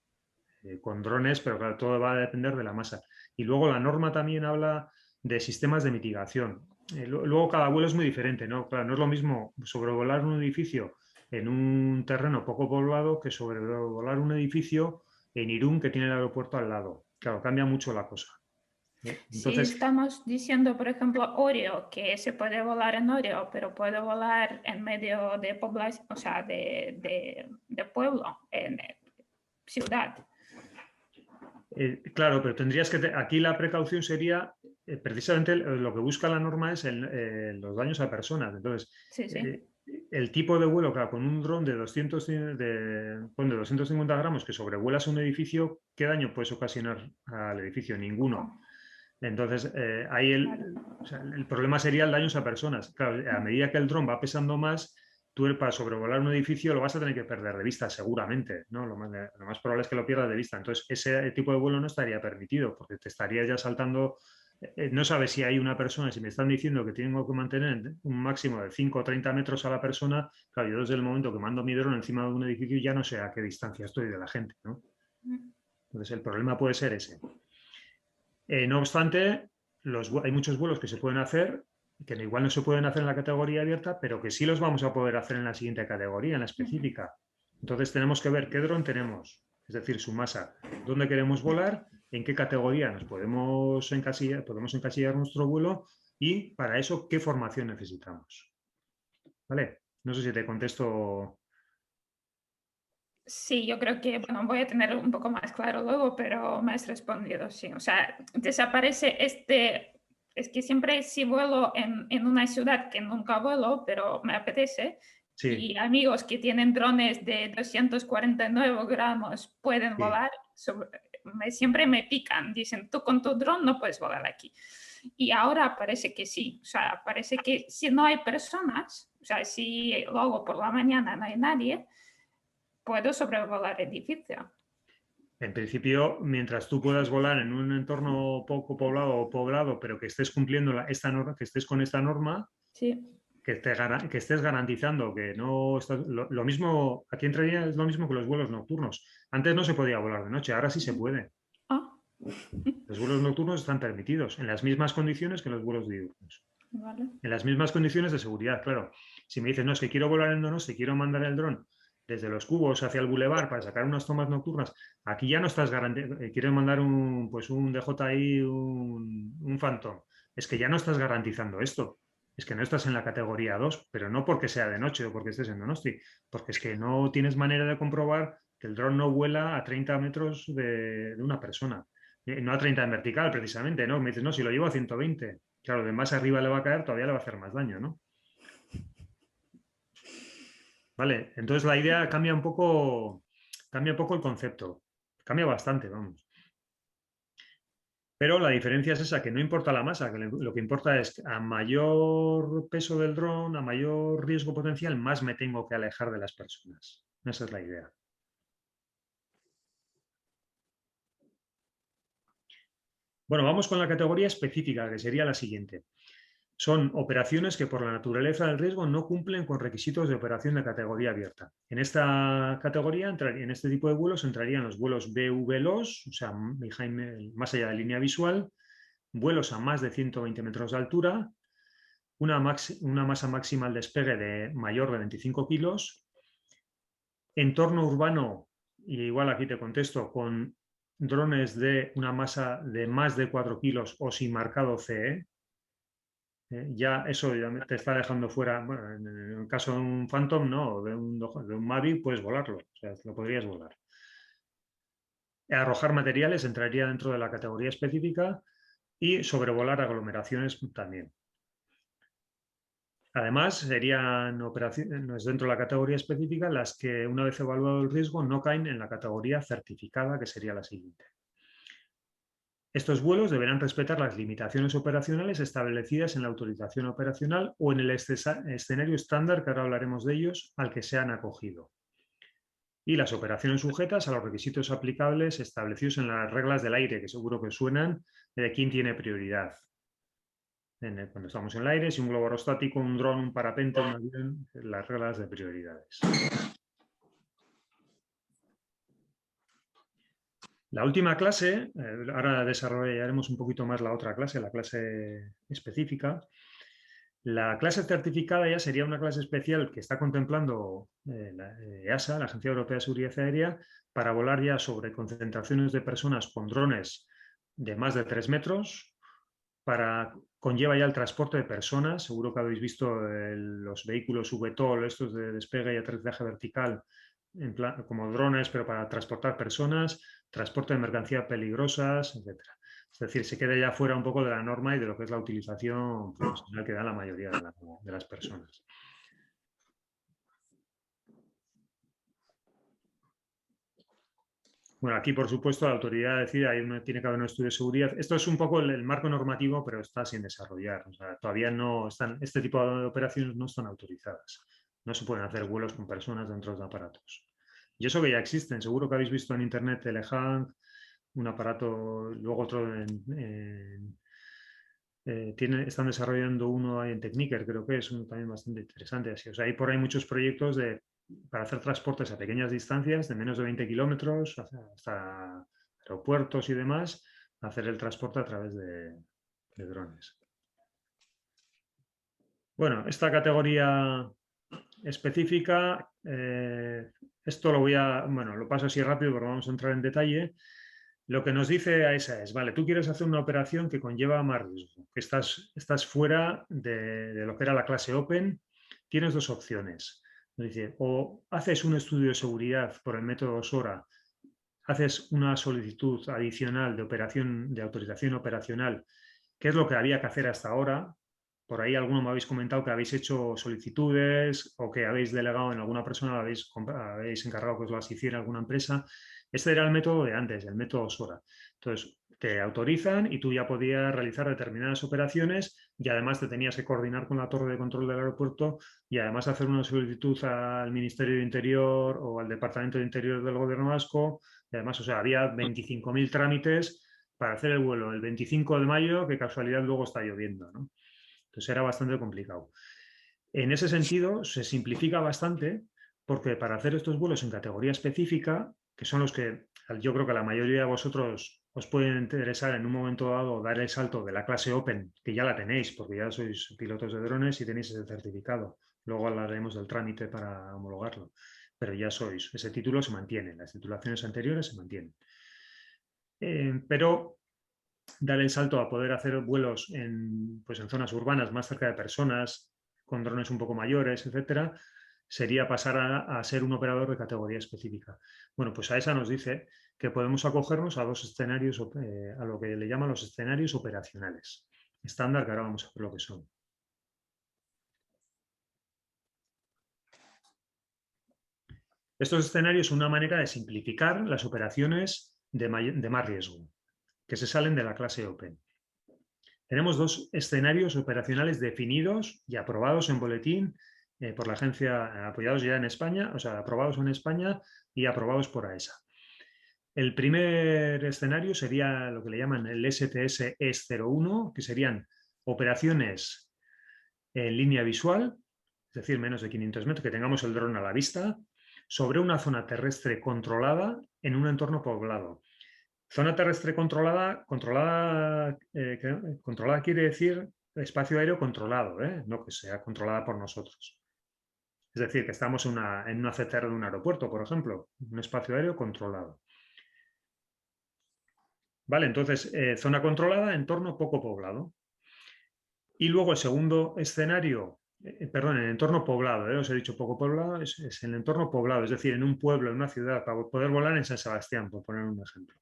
con drones, pero claro, todo va a depender de la masa. Y luego la norma también habla de sistemas de mitigación. Luego cada vuelo es muy diferente, ¿no? Claro, no es lo mismo sobrevolar un edificio en un terreno poco poblado que sobrevolar un edificio en Irún que tiene el aeropuerto al lado. Claro, cambia mucho la cosa.
Si estamos diciendo, por ejemplo, Oreo, que se puede volar en Oreo, pero puede volar en medio de población, o sea, de pueblo, en ciudad.
Claro, pero tendrías que... Aquí la precaución sería, precisamente lo que busca la norma es los daños a personas. Entonces,
Sí, sí.
el tipo de vuelo, claro, con un dron de 250 gramos que sobrevuelas un edificio, ¿qué daño puedes ocasionar al edificio? Ninguno. Entonces, ahí o sea, el problema sería el daño a personas. Claro, a medida que el dron va pesando más, tú para sobrevolar un edificio lo vas a tener que perder de vista, seguramente, ¿no? Lo más probable es que lo pierdas de vista. Entonces, ese tipo de vuelo no estaría permitido, porque te estaría ya saltando. No sabes si hay una persona, si me están diciendo que tengo que mantener un máximo de 5 o 30 metros a la persona, claro, yo desde el momento que mando mi dron encima de un edificio ya no sé a qué distancia estoy de la gente, ¿no? Entonces, el problema puede ser ese. No obstante, hay muchos vuelos que se pueden hacer, que igual no se pueden hacer en la categoría abierta, pero que sí los vamos a poder hacer en la siguiente categoría, en la específica. Entonces tenemos que ver qué dron tenemos, es decir, su masa, dónde queremos volar, en qué categoría nos podemos encasillar nuestro vuelo y para eso qué formación necesitamos. ¿Vale? No sé si te contesto.
Sí, yo creo que, bueno, voy a tener un poco más claro luego, pero me has respondido, sí. O sea, desaparece es que siempre sí vuelo en una ciudad que nunca vuelo, pero me apetece.
Sí,
Y amigos que tienen drones de 249 gramos pueden
sí.
volar, siempre me pican, dicen, tú con tu dron no puedes volar aquí. Y ahora parece que sí, o sea, parece que si no hay personas, o sea, si luego por la mañana no hay nadie, puedo sobrevolar edificio.
En principio, mientras tú puedas volar en un entorno poco poblado o poblado, pero que estés cumpliendo esta norma, que estés con esta norma,
Sí.
que estés garantizando que no estás. Lo mismo, aquí entraría es lo mismo que los vuelos nocturnos. Antes no se podía volar de noche, ahora sí se puede.
Ah.
Los vuelos nocturnos están permitidos en las mismas condiciones que los vuelos diurnos.
Vale.
En las mismas condiciones de seguridad, claro. Si me dices, no, es que quiero volar en Donosti, quiero mandar el dron desde los cubos hacia el bulevar para sacar unas tomas nocturnas, aquí ya no estás garantizando, quieres mandar un DJI, un Phantom, es que ya no estás garantizando esto, es que no estás en la categoría 2, pero no porque sea de noche o porque estés en Donosti, porque es que no tienes manera de comprobar que el dron no vuela a 30 metros de una persona, no a 30 en vertical precisamente, ¿no? Me dices, no, si lo llevo a 120, claro, de más arriba le va a caer, todavía le va a hacer más daño, ¿no? ¿vale? Entonces la idea cambia un poco el concepto. Cambia bastante, vamos. Pero la diferencia es esa, que no importa la masa, que lo que importa es que a mayor peso del dron, a mayor riesgo potencial, más me tengo que alejar de las personas. Esa es la idea. Bueno, vamos con la categoría específica, que sería la siguiente. Son operaciones que por la naturaleza del riesgo no cumplen con requisitos de operación de categoría abierta. En esta categoría, en este tipo de vuelos, entrarían los vuelos BVLOS, o sea, más allá de línea visual, vuelos a más de 120 metros de altura, una masa máxima al despegue de mayor de 25 kilos, entorno urbano, y igual aquí te contesto, con drones de una masa de más de 4 kilos o sin marcado CE. Ya eso ya te está dejando fuera. Bueno, en el caso de un Phantom, no, de un Mavic puedes volarlo, o sea, lo podrías volar. Arrojar materiales entraría dentro de la categoría específica y sobrevolar aglomeraciones también. Además, serían operaciones dentro de la categoría específica las que, una vez evaluado el riesgo, no caen en la categoría certificada, que sería la siguiente. Estos vuelos deberán respetar las limitaciones operacionales establecidas en la autorización operacional o en el escenario estándar, que ahora hablaremos de ellos, al que se han acogido. Y las operaciones sujetas a los requisitos aplicables establecidos en las reglas del aire, que seguro que suenan, de quién tiene prioridad. Cuando estamos en el aire, si un globo aerostático, un dron, un parapente, un avión, las reglas de prioridades. La última clase, ahora desarrollaremos un poquito más la otra clase, la clase específica. La clase certificada ya sería una clase especial que está contemplando la EASA, la Agencia Europea de Seguridad Aérea, para volar ya sobre concentraciones de personas con drones de más de 3 metros, conlleva ya el transporte de personas. Seguro que habéis visto los vehículos VTOL, estos de despegue y aterrizaje vertical, como drones, pero para transportar personas, transporte de mercancías peligrosas, etc. Es decir, se queda ya fuera un poco de la norma y de lo que es la utilización profesional que da la mayoría de las personas. Bueno, aquí, por supuesto, la autoridad decide, tiene que haber un estudio de seguridad. Esto es un poco el marco normativo, pero está sin desarrollar. O sea, todavía no están, este tipo de operaciones no están autorizadas. No se pueden hacer vuelos con personas dentro de aparatos. Y eso que ya existen. Seguro que habéis visto en internet Telehank, un aparato, luego otro están desarrollando uno ahí en Techniker, creo que es uno también bastante interesante. Así. O sea, hay por ahí muchos proyectos para hacer transportes a pequeñas distancias, de menos de 20 kilómetros, hasta aeropuertos y demás, hacer el transporte a través de drones. Bueno, esta categoría específica, esto lo paso así rápido porque vamos a entrar en detalle. Lo que nos dice a esa es, vale, tú quieres hacer una operación que conlleva más riesgo, que estás fuera de lo que era la clase Open, tienes dos opciones. Es decir, o haces un estudio de seguridad por el método SORA, haces una solicitud adicional de autorización operacional, que es lo que había que hacer hasta ahora. Por ahí alguno me habéis comentado que habéis hecho solicitudes o que habéis delegado en alguna persona, habéis encargado que os las hiciera alguna empresa. Este era el método de antes, el método SORA. Entonces, te autorizan y tú ya podías realizar determinadas operaciones y además te tenías que coordinar con la torre de control del aeropuerto y además hacer una solicitud al Ministerio de Interior o al Departamento de Interior del Gobierno Vasco. Y además, o sea, había 25.000 trámites para hacer el vuelo el 25 de mayo, que casualidad luego está lloviendo, ¿no? Entonces era bastante complicado. En ese sentido, se simplifica bastante porque para hacer estos vuelos en categoría específica, que son los que yo creo que la mayoría de vosotros os pueden interesar en un momento dado dar el salto de la clase Open, que ya la tenéis porque ya sois pilotos de drones y tenéis ese certificado. Luego hablaremos del trámite para homologarlo, pero ya ese título se mantiene, las titulaciones anteriores se mantienen. Pero dar el salto a poder hacer vuelos en zonas urbanas más cerca de personas, con drones un poco mayores, etcétera, sería pasar a ser un operador de categoría específica. Bueno, pues a esa nos dice que podemos acogernos a dos escenarios, a lo que le llaman los escenarios operacionales. Estándar, que ahora vamos a ver lo que son. Estos escenarios son una manera de simplificar las operaciones de más riesgo, que se salen de la clase Open. Tenemos dos escenarios operacionales definidos y aprobados en boletín por la agencia, apoyados ya en España, o sea, aprobados en España y aprobados por AESA. El primer escenario sería lo que le llaman el STS ES01, que serían operaciones en línea visual, es decir, menos de 500 metros, que tengamos el dron a la vista, sobre una zona terrestre controlada en un entorno poblado. Zona terrestre controlada, controlada quiere decir espacio aéreo controlado, no que sea controlada por nosotros. Es decir, que estamos en una CTR de un aeropuerto, por ejemplo, un espacio aéreo controlado. Vale, entonces, zona controlada, entorno poco poblado. Y luego el segundo escenario, perdón, en entorno poblado, os he dicho poco poblado, es el entorno poblado, es decir, en un pueblo, en una ciudad, para poder volar en San Sebastián, por poner un ejemplo.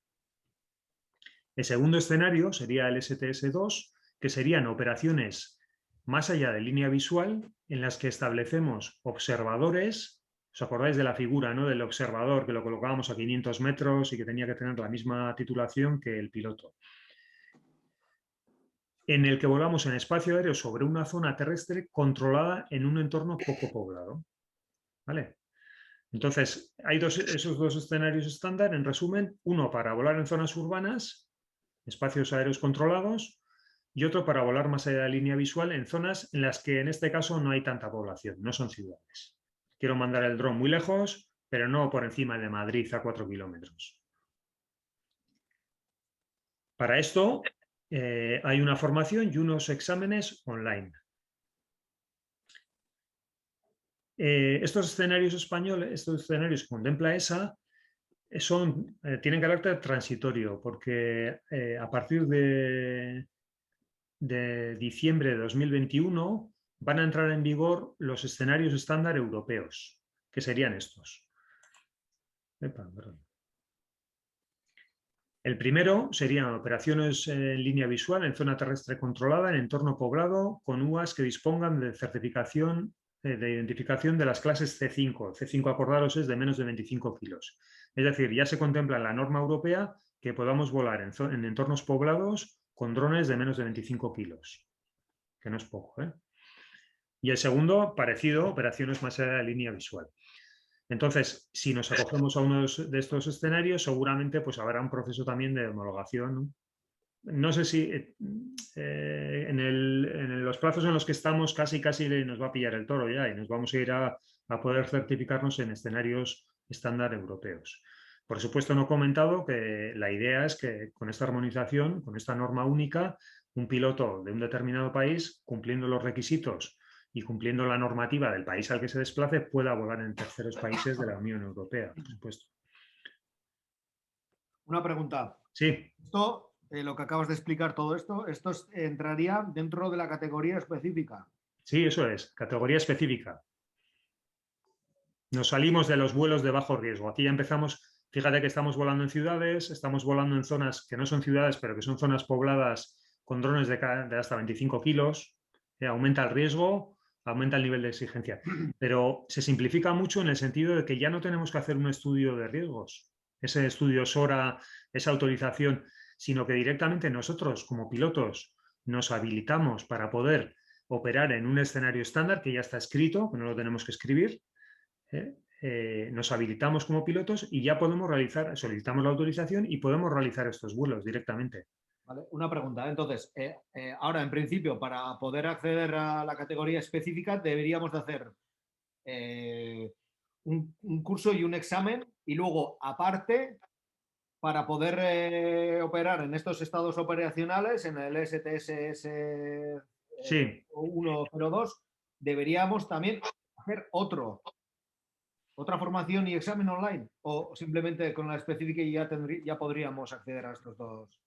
El segundo escenario sería el STS-2, que serían operaciones más allá de línea visual, en las que establecemos observadores. ¿Os acordáis de la figura, ¿no?, del observador que lo colocábamos a 500 metros y que tenía que tener la misma titulación que el piloto? En el que volamos en espacio aéreo sobre una zona terrestre controlada en un entorno poco poblado. ¿Vale? Entonces, hay esos dos escenarios estándar, en resumen, uno para volar en zonas urbanas, espacios aéreos controlados, y otro para volar más allá de la línea visual en zonas en las que en este caso no hay tanta población, no son ciudades. Quiero mandar el dron muy lejos, pero no por encima de Madrid a 4 kilómetros. Para esto hay una formación y unos exámenes online. Estos escenarios españoles, estos escenarios que contempla ESA, tienen carácter transitorio, porque a partir de diciembre de 2021 van a entrar en vigor los escenarios estándar europeos, que serían estos. El primero serían operaciones en línea visual en zona terrestre controlada en entorno poblado con UAS que dispongan de certificación de identificación de las clases C5. C5, acordaros, es de menos de 25 kilos. Es decir, ya se contempla en la norma europea que podamos volar en entornos poblados con drones de menos de 25 kilos, que no es poco, ¿eh? Y el segundo, parecido, operaciones más allá de la línea visual. Entonces, si nos acogemos a uno de estos escenarios, seguramente pues, habrá un proceso también de homologación, ¿no? No sé si en los plazos en los que estamos casi nos va a pillar el toro ya y nos vamos a ir a poder certificarnos en escenarios estándar europeos. Por supuesto, no he comentado que la idea es que con esta armonización, con esta norma única, un piloto de un determinado país, cumpliendo los requisitos y cumpliendo la normativa del país al que se desplace, pueda volar en terceros países de la Unión Europea, por supuesto.
Una pregunta.
Sí.
Esto, lo que acabas de explicar, todo esto entraría dentro de la categoría específica.
Sí, eso es, categoría específica. Nos salimos de los vuelos de bajo riesgo. Aquí ya empezamos, fíjate que estamos volando en ciudades, estamos volando en zonas que no son ciudades, pero que son zonas pobladas con drones de hasta 25 kilos. Aumenta el riesgo, aumenta el nivel de exigencia. Pero se simplifica mucho en el sentido de que ya no tenemos que hacer un estudio de riesgos, ese estudio SORA, esa autorización, sino que directamente nosotros como pilotos nos habilitamos para poder operar en un escenario estándar que ya está escrito, que no lo tenemos que escribir. Nos habilitamos como pilotos y ya podemos solicitamos la autorización y podemos realizar estos vuelos directamente.
Vale, una pregunta. Entonces, ahora en principio, para poder acceder a la categoría específica, deberíamos de hacer un curso y un examen y luego, aparte, para poder operar en estos estados operacionales, en el STS
Sí.
102, deberíamos también hacer otra formación y examen online, o simplemente con la específica ya podríamos acceder a estos dos.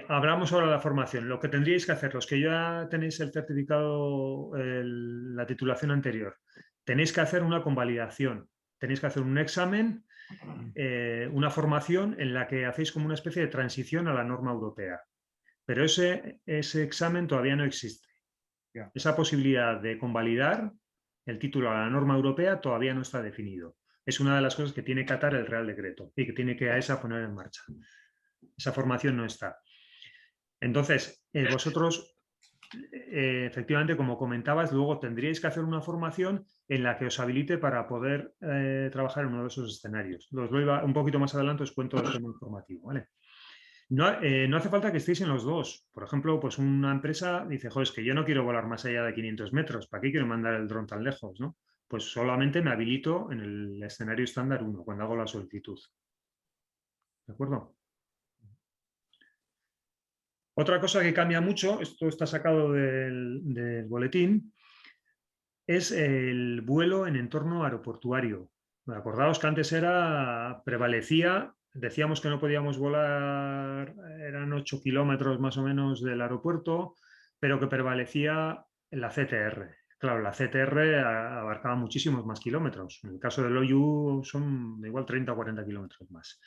Hablamos ahora de la formación. Lo que tendríais que hacer, los que ya tenéis el certificado, la titulación anterior, tenéis que hacer una convalidación, tenéis que hacer un examen, una formación en la que hacéis como una especie de transición a la norma europea. Pero ese examen todavía no existe. Esa posibilidad de convalidar el título a la norma europea todavía no está definido. es una de las cosas que tiene que atar el Real Decreto y que tiene que AESA poner en marcha. Esa formación no está. Entonces, vosotros, efectivamente, como comentabas, luego tendríais que hacer una formación en la que os habilite para poder trabajar en uno de esos escenarios. Os lo iba un poquito más adelante, os cuento el tema informativo, ¿vale? No hace falta que estéis en los dos. Por ejemplo, pues una empresa dice, joder, es que yo no quiero volar más allá de 500 metros. ¿Para qué quiero mandar el dron tan lejos, no? Pues solamente me habilito en el escenario estándar 1 cuando hago la solicitud. ¿De acuerdo? Otra cosa que cambia mucho, esto está sacado del boletín, es el vuelo en entorno aeroportuario. Acordaos que antes prevalecía, decíamos que no podíamos volar, eran 8 kilómetros más o menos del aeropuerto, pero que prevalecía la CTR. Claro, la CTR abarcaba muchísimos más kilómetros. En el caso del OYU son igual 30 o 40 kilómetros más.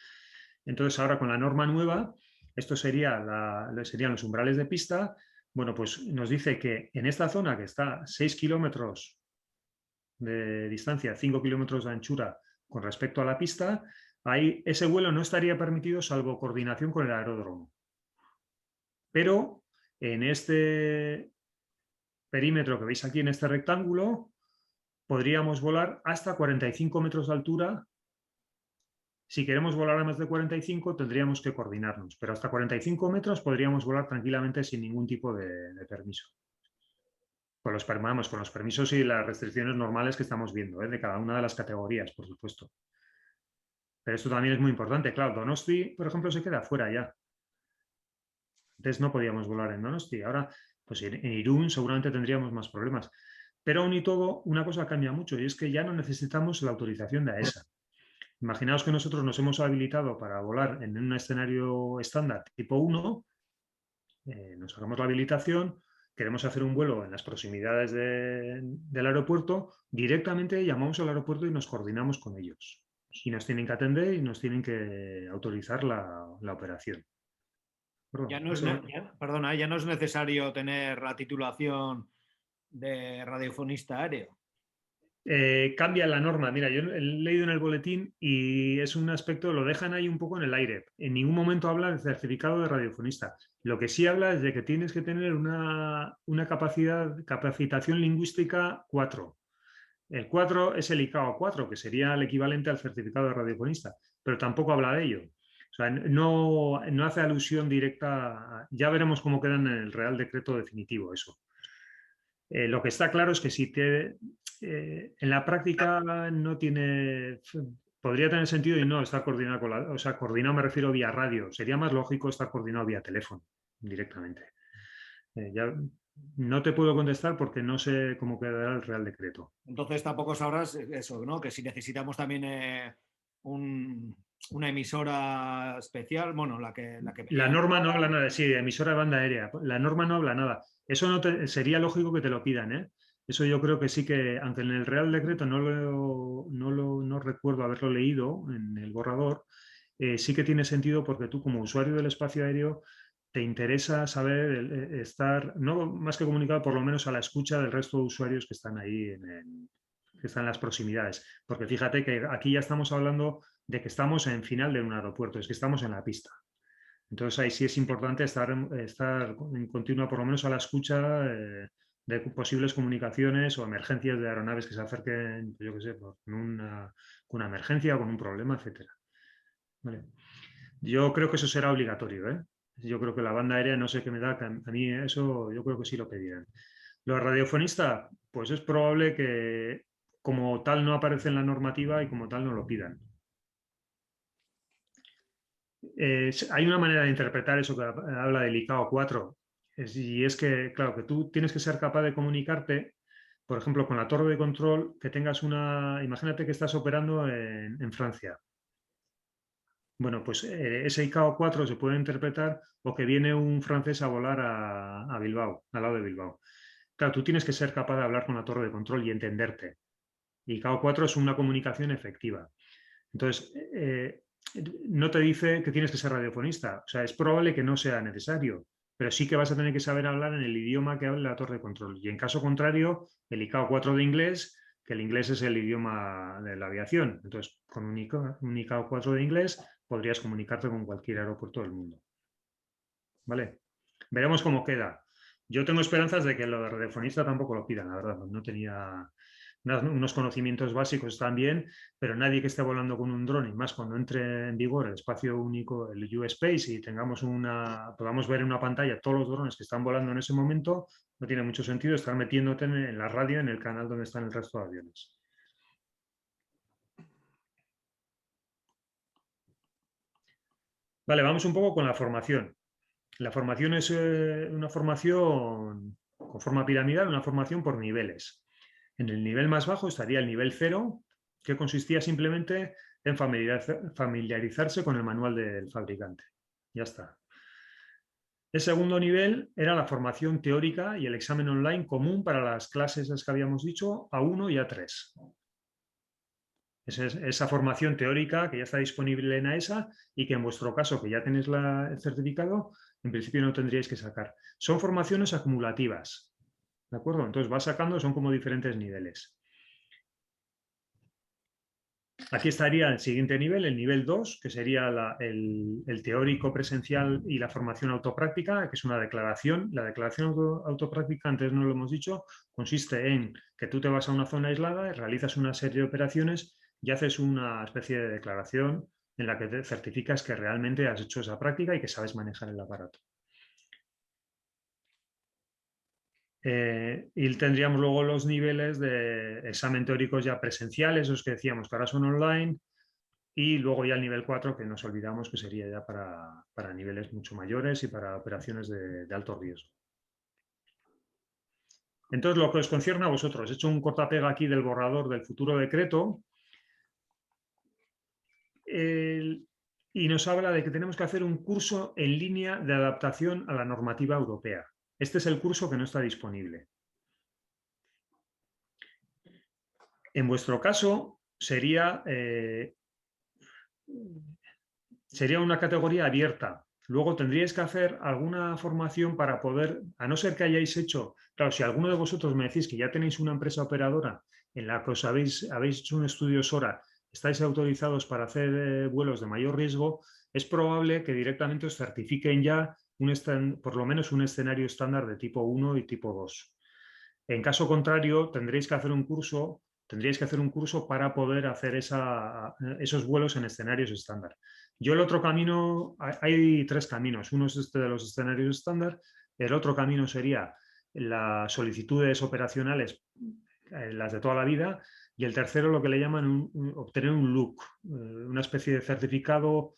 Entonces ahora con la norma nueva, esto serían los umbrales de pista. Bueno, pues nos dice que en esta zona que está 6 kilómetros de distancia, 5 kilómetros de anchura con respecto a la pista, ahí ese vuelo no estaría permitido salvo coordinación con el aeródromo. Pero en este perímetro que veis aquí en este rectángulo, podríamos volar hasta 45 metros de altura. Si queremos volar a más de 45, tendríamos que coordinarnos, pero hasta 45 metros podríamos volar tranquilamente sin ningún tipo de permiso. Con los permisos y las restricciones normales que estamos viendo, de cada una de las categorías, por supuesto. Pero esto también es muy importante. Claro, Donosti, por ejemplo, se queda fuera ya. Antes no podíamos volar en Donosti. Ahora, pues en Irún seguramente tendríamos más problemas. Pero aún y todo, una cosa cambia mucho y es que ya no necesitamos la autorización de AESA. Imaginaos que nosotros nos hemos habilitado para volar en un escenario estándar tipo 1, nos sacamos la habilitación, queremos hacer un vuelo en las proximidades del aeropuerto, directamente llamamos al aeropuerto y nos coordinamos con ellos. Y nos tienen que atender y nos tienen que autorizar la operación.
Ya no es necesario tener la titulación de radiofonista aéreo.
Cambia la norma. Mira, yo he leído en el boletín y es un aspecto, lo dejan ahí un poco en el aire. En ningún momento habla de certificado de radiofonista. Lo que sí habla es de que tienes que tener una capacitación lingüística 4. El 4 es el ICAO 4, que sería el equivalente al certificado de radiofonista, pero tampoco habla de ello. O sea, no hace alusión directa. Ya veremos cómo queda en el Real Decreto definitivo eso. Lo que está claro es que si en la práctica no tiene, podría tener sentido y no estar coordinado con o sea, coordinado me refiero vía radio. Sería más lógico estar coordinado vía teléfono directamente. Ya no te puedo contestar porque no sé cómo quedará el Real Decreto.
Entonces tampoco sabrás eso, ¿no? Que si necesitamos también una emisora especial, bueno, la que
La norma no habla nada, sí, emisora de banda aérea. La norma no habla nada. Eso no sería lógico que te lo pidan, ¿eh? Eso yo creo que sí que, aunque en el Real Decreto no recuerdo haberlo leído en el borrador, sí que tiene sentido porque tú como usuario del espacio aéreo te interesa saber estar, no más que comunicado, por lo menos a la escucha del resto de usuarios que están ahí, que están en las proximidades. Porque fíjate que aquí ya estamos hablando de que estamos en final de un aeropuerto, es que estamos en la pista. Entonces ahí sí es importante estar en continua, por lo menos a la escucha de posibles comunicaciones o emergencias de aeronaves que se acerquen, yo qué sé, con una emergencia o con un problema, etcétera. Vale. Yo creo que eso será obligatorio, ¿eh? Yo creo que la banda aérea, no sé qué me da, que a mí eso yo creo que sí lo pedirán. Los radiofonistas, pues es probable que como tal no aparece en la normativa y como tal no lo pidan. Hay una manera de interpretar eso que habla del ICAO 4, y es que, claro, que tú tienes que ser capaz de comunicarte, por ejemplo, con la torre de control, que tengas imagínate que estás operando en Francia. Bueno, pues ese ICAO 4 se puede interpretar o que viene un francés a volar a Bilbao, al lado de Bilbao. Claro, tú tienes que ser capaz de hablar con la torre de control y entenderte. ICAO 4 es una comunicación efectiva. Entonces, no te dice que tienes que ser radiofonista. O sea, es probable que no sea necesario, pero sí que vas a tener que saber hablar en el idioma que habla la torre de control. Y en caso contrario, el ICAO 4 de inglés que el inglés es el idioma de la aviación. Entonces, con un ICAO 4 de inglés podrías comunicarte con cualquier aeropuerto del mundo. ¿Vale? Veremos cómo queda. Yo tengo esperanzas de que lo de radiofonista tampoco lo pidan, la verdad. No tenía unos conocimientos básicos también, pero nadie que esté volando con un dron, y más cuando entre en vigor el espacio único, el U-Space, y podamos ver en una pantalla todos los drones que están volando en ese momento, no tiene mucho sentido estar metiéndote en la radio, en el canal donde están el resto de aviones. Vale, vamos un poco con la formación. La formación es una formación con forma piramidal, una formación por niveles. En el nivel más bajo estaría el nivel 0, que consistía simplemente en familiarizarse con el manual del fabricante. Ya está. El segundo nivel era la formación teórica y el examen online común para las clases que habíamos dicho, A1 y A3. Esa formación teórica que ya está disponible en AESA y que en vuestro caso, que ya tenéis el certificado, en principio no tendríais que sacar. Son formaciones acumulativas, ¿de acuerdo? Entonces vas sacando, son como diferentes niveles. Aquí estaría el siguiente nivel, el nivel 2, que sería el teórico presencial y la formación autopráctica, que es una declaración. La declaración autopráctica, antes no lo hemos dicho, consiste en que tú te vas a una zona aislada, realizas una serie de operaciones y haces una especie de declaración en la que te certificas que realmente has hecho esa práctica y que sabes manejar el aparato. Y tendríamos luego los niveles de examen teóricos ya presenciales, esos que decíamos que ahora son online, y luego ya el nivel 4, que nos olvidamos que sería ya para niveles mucho mayores y para operaciones de alto riesgo. Entonces, lo que os concierne a vosotros, he hecho un cortapega aquí del borrador del futuro decreto y nos habla de que tenemos que hacer un curso en línea de adaptación a la normativa europea. Este es el curso que no está disponible. En vuestro caso, sería una categoría abierta. Luego tendríais que hacer alguna formación para poder, a no ser que hayáis hecho, claro, si alguno de vosotros me decís que ya tenéis una empresa operadora en la que os habéis hecho un estudio SORA, estáis autorizados para hacer vuelos de mayor riesgo, es probable que directamente os certifiquen ya por lo menos un escenario estándar de tipo 1 y tipo 2. En caso contrario, tendréis que hacer un curso para poder hacer esos vuelos en escenarios estándar. Yo el otro camino, hay 3 caminos. Uno es este de los escenarios estándar. El otro camino sería las solicitudes operacionales, las de toda la vida. Y el tercero, lo que le llaman obtener un LUC, una especie de certificado,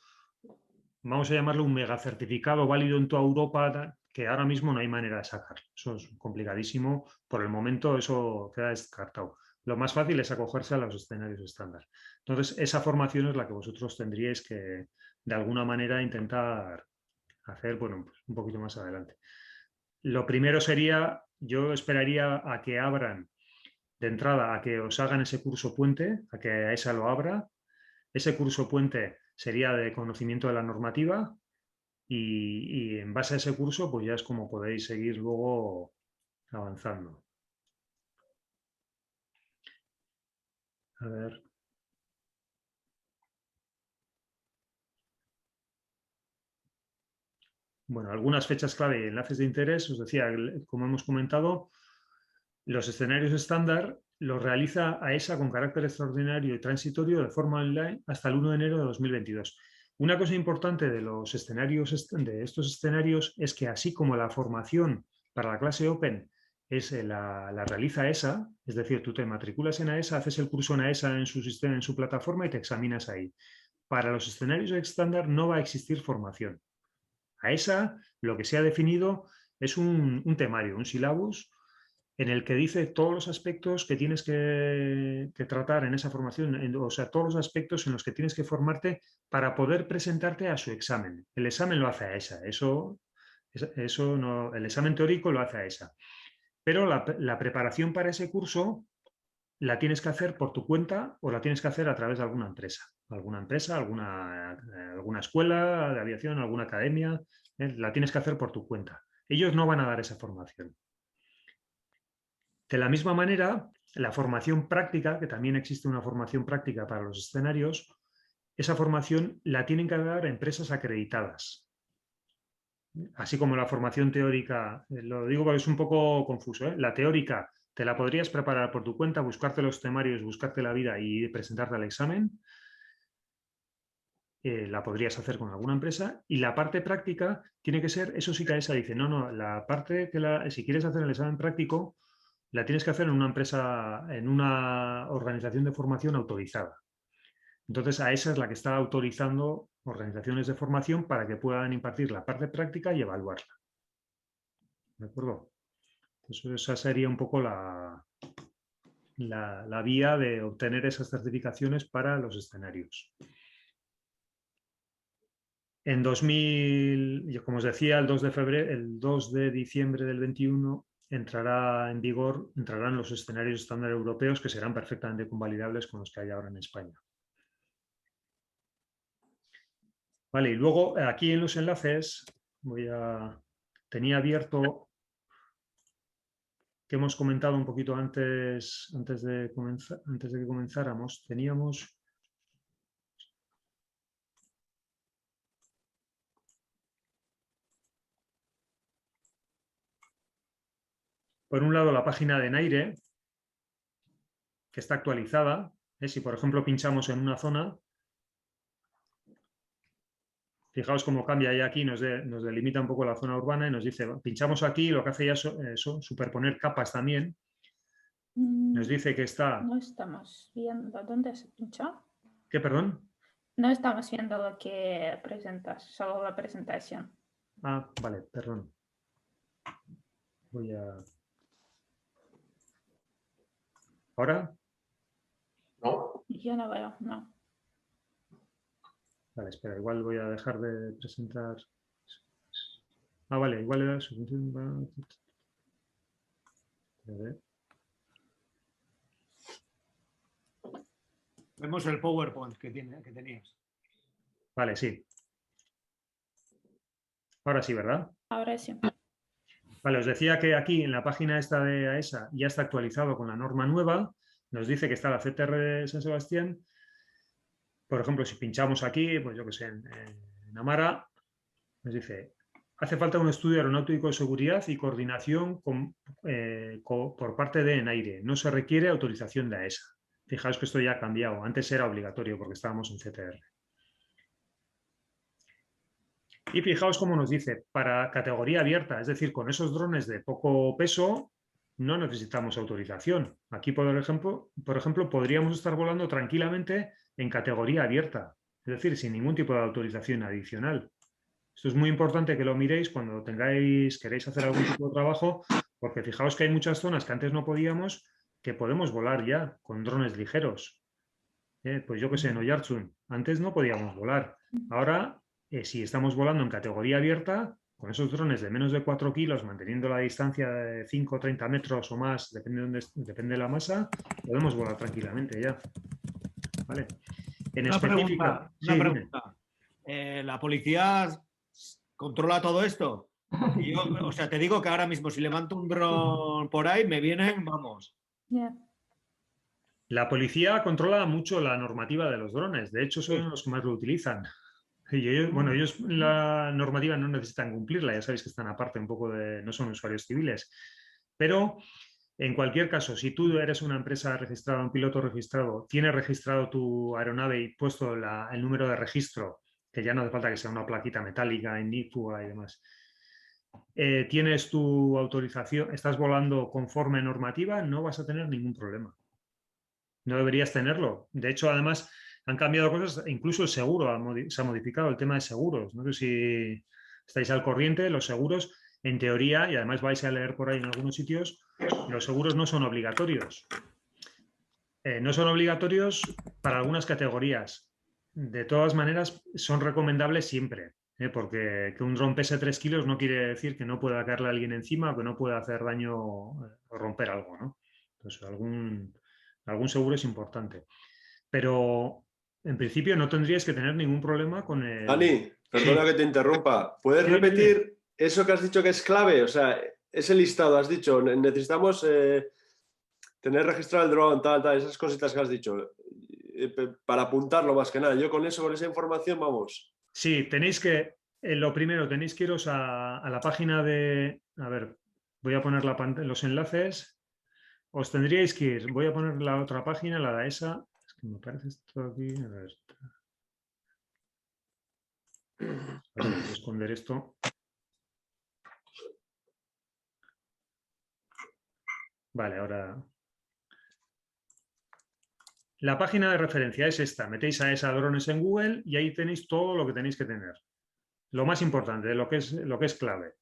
vamos a llamarlo un mega certificado válido en toda Europa, que ahora mismo no hay manera de sacar. Eso es complicadísimo. Por el momento eso queda descartado. Lo más fácil es acogerse a los escenarios estándar. Entonces, esa formación es la que vosotros tendríais que, de alguna manera, intentar hacer, bueno, pues un poquito más adelante. Lo primero sería, yo esperaría a que abran, de entrada, a que os hagan ese curso puente, a que AESA lo abra. Ese curso puente sería de conocimiento de la normativa y en base a ese curso, pues ya es como podéis seguir luego avanzando. A ver. Bueno, algunas fechas clave y enlaces de interés. Os decía, como hemos comentado, los escenarios estándar los realiza AESA con carácter extraordinario y transitorio de forma online hasta el 1 de enero de 2022. Una cosa importante de estos escenarios es que así como la formación para la clase Open la realiza AESA, es decir, tú te matriculas en AESA, haces el curso en AESA en su sistema, en su plataforma y te examinas ahí. Para los escenarios estándar no va a existir formación. AESA lo que se ha definido es un temario, un sílabus, en el que dice todos los aspectos que tienes que tratar en esa formación, o sea, todos los aspectos en los que tienes que formarte para poder presentarte a su examen. El examen lo hace AESA, eso no, el examen teórico lo hace AESA. Pero la preparación para ese curso la tienes que hacer por tu cuenta o la tienes que hacer a través de alguna empresa, alguna escuela de aviación, alguna academia, la tienes que hacer por tu cuenta. Ellos no van a dar esa formación. De la misma manera, la formación práctica, que también existe una formación práctica para los escenarios, esa formación la tienen que dar empresas acreditadas. Así como la formación teórica, lo digo porque es un poco confuso, ¿eh? La teórica te la podrías preparar por tu cuenta, buscarte los temarios, buscarte la vida y presentarte al examen. La podrías hacer con alguna empresa, y la parte práctica tiene que ser, eso sí que esa dice, no, la parte que si quieres hacer el examen práctico, la tienes que hacer en una empresa, en una organización de formación autorizada. Entonces, a esa es la que está autorizando organizaciones de formación para que puedan impartir la parte práctica y evaluarla. ¿De acuerdo? Entonces, esa sería un poco la vía de obtener esas certificaciones para los escenarios. En 2000, como os decía, el 2 de diciembre del 21 entrarán los escenarios estándar europeos, que serán perfectamente convalidables con los que hay ahora en España. Vale, y luego aquí en los enlaces tenía abierto, que hemos comentado un poquito antes de que comenzáramos, teníamos... Por un lado, la página de NAIRE, que está actualizada. Si, por ejemplo, pinchamos en una zona, fijaos cómo cambia ya aquí, nos delimita un poco la zona urbana y nos dice, pinchamos aquí, lo que hace ya es superponer capas también. Nos dice que está...
No estamos viendo dónde se pincha.
¿Qué, perdón?
No estamos viendo lo que presentas, solo la presentación.
Ah, vale, perdón. Voy a... ¿Ahora?
No.
Yo no veo, no.
Vale, espera, igual voy a dejar de presentar. Ah, vale, igual era su función. A ver.
Vemos el PowerPoint que tenías.
Vale, sí. Ahora sí, ¿verdad?
Ahora sí.
Vale, os decía que aquí en la página esta de AESA ya está actualizado con la norma nueva. Nos dice que está la CTR de San Sebastián. Por ejemplo, si pinchamos aquí, pues yo que sé, en Amara, nos dice, hace falta un estudio aeronáutico de seguridad y coordinación por parte de ENAIRE. No se requiere autorización de AESA. Fijaos que esto ya ha cambiado. Antes era obligatorio porque estábamos en CTR. Y fijaos cómo nos dice, para categoría abierta, es decir, con esos drones de poco peso, no necesitamos autorización. Aquí, por ejemplo, podríamos estar volando tranquilamente en categoría abierta, es decir, sin ningún tipo de autorización adicional. Esto es muy importante que lo miréis cuando queréis hacer algún tipo de trabajo, porque fijaos que hay muchas zonas que antes no podíamos, que podemos volar ya con drones ligeros. Pues yo que sé, en Oyarzún, antes no podíamos volar. Ahora, si estamos volando en categoría abierta, con esos drones de menos de 4 kilos, manteniendo la distancia de 5 o 30 metros o más, depende de la masa, podemos volar tranquilamente ya. ¿Vale?
Una pregunta. ¿La policía controla todo esto? Yo, o sea, te digo que ahora mismo si levanto un dron por ahí, me vienen, vamos.
Yeah.
La policía controla mucho la normativa de los drones. De hecho, son los que más lo utilizan. Y ellos la normativa no necesitan cumplirla. Ya sabéis que están aparte un poco no son usuarios civiles. Pero, en cualquier caso, si tú eres una empresa registrada, un piloto registrado, tienes registrado tu aeronave y puesto el número de registro, que ya no hace falta que sea una plaquita metálica, inicua y demás, tienes tu autorización, estás volando conforme normativa, no vas a tener ningún problema. No deberías tenerlo. De hecho, además, han cambiado cosas, incluso el seguro se ha modificado, el tema de seguros. No sé si estáis al corriente, los seguros, en teoría, y además vais a leer por ahí en algunos sitios, los seguros no son obligatorios. No son obligatorios para algunas categorías. De todas maneras, son recomendables siempre, porque que un dron pese 3 kilos no quiere decir que no pueda caerle a alguien encima o que no pueda hacer daño o romper algo, ¿no? Entonces, algún seguro es importante. Pero, en principio, no tendríais que tener ningún problema con el...
Dani, perdona que te interrumpa. ¿Puedes repetir eso que has dicho que es clave? O sea, ese listado, has dicho, necesitamos tener registrado el dron, tal, esas cositas que has dicho, para apuntarlo más que nada. Yo con esa información, vamos.
Sí, tenéis que, lo primero, tenéis que iros a la página de, a ver, voy a poner los enlaces. Os tendríais que ir, voy a poner la otra página, la de esa. Es que me parece esto aquí, a ver. Voy a esconder esto. Vale, ahora. La página de referencia es esta. Metéis a esa drones en Google y ahí tenéis todo lo que tenéis que tener. Lo más importante, lo que es clave.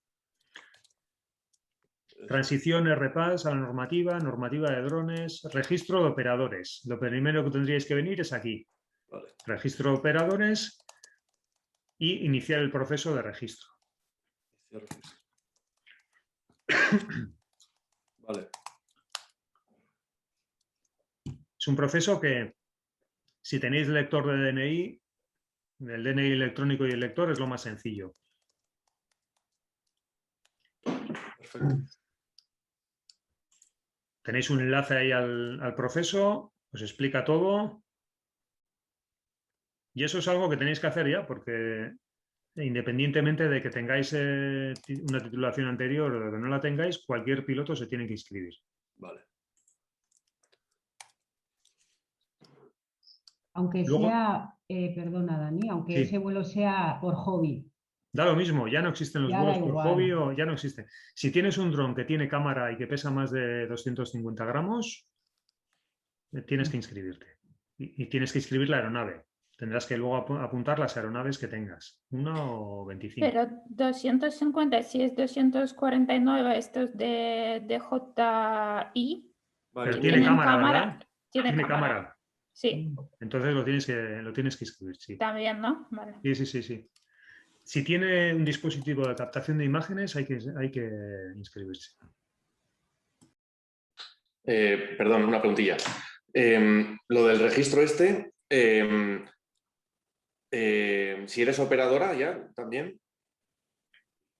Transición RPAS a la normativa, normativa de drones, registro de operadores. Lo primero que tendríais que venir es aquí.
Vale.
Registro de operadores y iniciar el proceso de registro.
Vale.
Es un proceso que, si tenéis lector de DNI, el DNI electrónico y el lector es lo más sencillo.
Perfecto.
Tenéis un enlace ahí al proceso, os explica todo. Y eso es algo que tenéis que hacer ya, porque independientemente de que tengáis una titulación anterior o de que no la tengáis, cualquier piloto se tiene que inscribir.
Vale.
Aunque
Luego-
sea, perdona Dani, aunque
Sí.
ese vuelo sea por hobby.
Da lo mismo, ya no existen los
Ya
vuelos
da
por
igual.
hobby o ya no existen. Si tienes un dron que tiene cámara y que pesa más de 250 gramos, tienes que inscribirte. Y tienes que inscribir la aeronave. Tendrás que luego apuntar las aeronaves que tengas. 1 o 25.
Pero 250, si es 249, estos de DJI,
Vale.
Pero tiene cámara, ¿verdad?
Tiene cámara. Sí,
Entonces lo tienes que inscribir, sí.
también, ¿no? Vale.
Sí. Si tiene un dispositivo de captación de imágenes, hay que inscribirse.
Perdón, una preguntilla. Lo del registro si eres operadora ya también.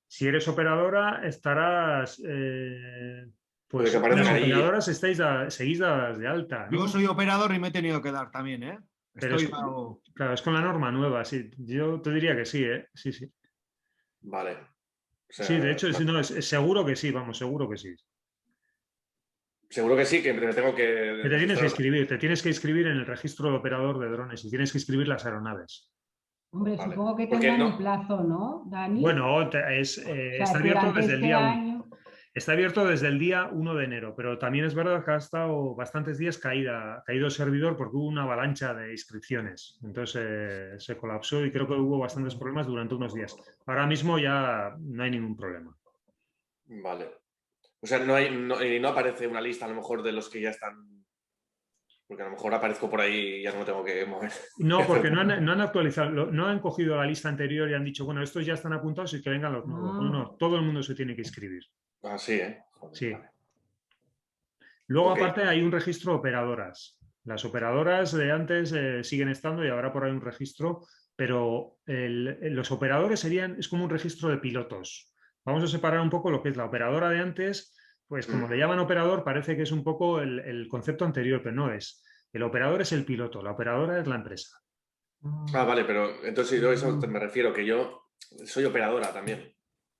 Si eres operadora, estarás... pues
Puede que aparezcan
las
ahí.
operadoras seguís dadas de alta, ¿no?
Yo soy operador y me he tenido que dar también, ¿eh?
Pero claro, es con la norma nueva, sí. Yo te diría que sí, ¿eh? Sí.
Vale. O sea,
Sí, de hecho, no, es seguro que sí, vamos, seguro que sí.
seguro que sí, que me tengo que.
Que te tienes que
registrar.
te tienes que inscribir en el registro de operador de drones y tienes que inscribir las aeronaves.
Hombre,
Vale.
supongo que
Porque
tendrán
no-
un plazo, ¿no, Dani?
Bueno,
O sea,
está abierto
durante
desde el
este
día 1.
año.
Está abierto desde el día 1 de enero, pero también es verdad que ha estado bastantes días caído el servidor porque hubo una avalancha de inscripciones. Entonces se colapsó y creo que hubo bastantes problemas durante unos días. Ahora mismo ya no hay ningún problema.
Vale. O sea, no aparece una lista a lo mejor de los que ya están. Porque a lo mejor aparezco por ahí y ya no me tengo que mover.
No, porque no han actualizado, no han cogido la lista anterior y han dicho, bueno, estos ya están apuntados y que vengan los nuevos. No, todo el mundo se tiene que inscribir.
Ah, sí, ¿eh? Joder,
Sí.
vale.
Luego,
Ok.
aparte, hay un registro de operadoras. Las operadoras de antes siguen estando y habrá por ahí un registro, pero los operadores es como un registro de pilotos. Vamos a separar un poco lo que es la operadora de antes, pues como le llaman operador, parece que es un poco el concepto anterior, pero no es. El operador es el piloto, la operadora es la empresa.
Ah, vale, pero entonces yo a eso me refiero, que yo soy operadora también.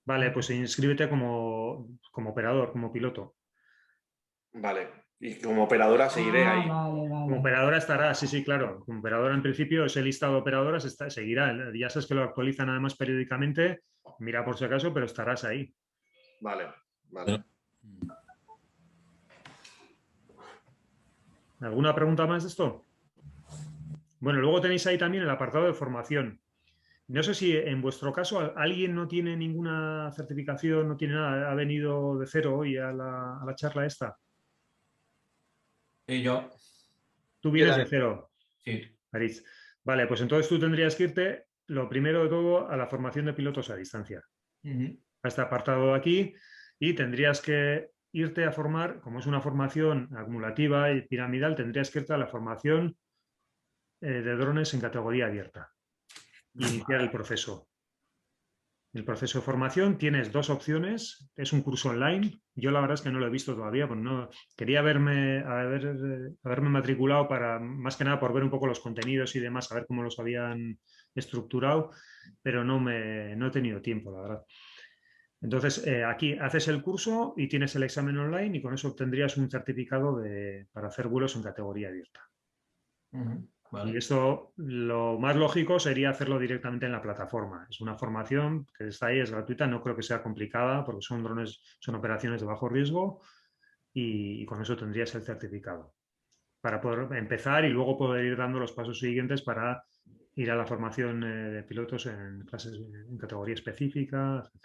Vale, pues inscríbete como operador, como piloto.
Vale. Y como operadora seguiré ahí.
Vale.
Como operadora estará, sí, claro. Como operadora en principio ese listado de operadoras seguirá. Ya sabes que lo actualizan además periódicamente. Mira por si acaso, pero estarás ahí.
Vale.
¿Alguna pregunta más de esto? Bueno, luego tenéis ahí también el apartado de formación. No sé si en vuestro caso alguien no tiene ninguna certificación, no tiene nada, ha venido de cero hoy a la charla esta.
Y yo.
Tú vienes de cero,
Sí.
Aritz. Vale, pues entonces tú tendrías que irte, lo primero de todo, a la formación de pilotos a distancia. A este apartado de aquí, y tendrías que irte a formar, como es una formación acumulativa y piramidal, tendrías que irte a la formación de drones en categoría abierta y iniciar el proceso. el proceso de formación. Tienes dos opciones. Es un curso online. Yo la verdad es que no lo he visto todavía, pues no quería haberme matriculado para, más que nada por ver un poco los contenidos y demás, a ver cómo los habían estructurado, pero no he tenido tiempo, la verdad. Entonces, aquí haces el curso y tienes el examen online y con eso obtendrías un certificado para hacer vuelos en categoría abierta.
Vale.
Y esto, lo más lógico sería hacerlo directamente en la plataforma. Es una formación que está ahí, es gratuita, no creo que sea complicada porque son drones, son operaciones de bajo riesgo y con eso tendrías el certificado para poder empezar y luego poder ir dando los pasos siguientes para ir a la formación de pilotos en clases en categoría específica, etc.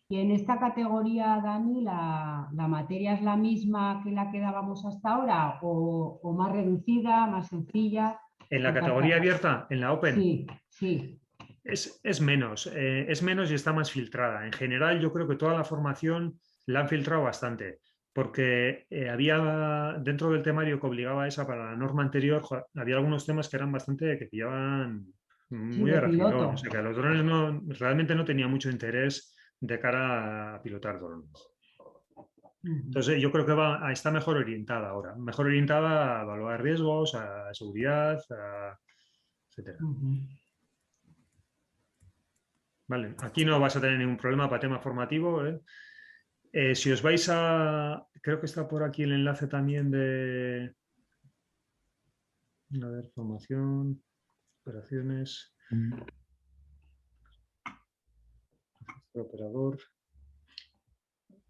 Y en esta categoría, Dani, ¿la materia es la misma que la que dábamos hasta ahora o más reducida, más sencilla?
En la categoría abierta, en la Open,
Sí, sí.
es menos y está más filtrada. En general, yo creo que toda la formación la han filtrado bastante, porque había dentro del temario que obligaba a esa para la norma anterior, había algunos temas que eran bastante, que pillaban muy
de
de refilón.
piloto.
O sea, que a los drones realmente no tenía mucho interés de cara a pilotar drones. Entonces yo creo que está mejor orientada ahora, mejor orientada a evaluar riesgos, a seguridad, etcétera. Vale, aquí no vas a tener ningún problema para tema formativo, ¿eh? Si os vais creo que está por aquí el enlace también de, a ver, formación, operaciones, operador.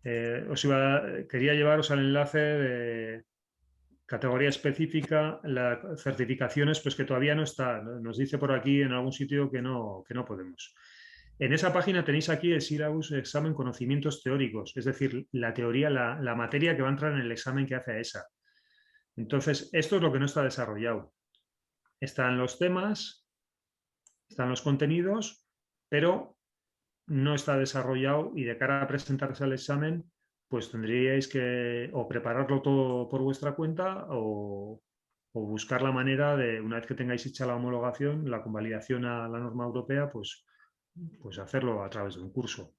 Quería llevaros al enlace de categoría específica, las certificaciones, pues que todavía no está. Nos dice por aquí en algún sitio que no podemos. En esa página tenéis aquí el syllabus examen conocimientos teóricos, es decir, la teoría, la materia que va a entrar en el examen que hace ESA. Entonces, esto es lo que no está desarrollado. Están los temas, están los contenidos, pero no está desarrollado y de cara a presentarse al examen, pues tendríais que o prepararlo todo por vuestra cuenta o buscar la manera de, una vez que tengáis hecha la homologación, la convalidación a la norma europea, pues hacerlo a través de un curso,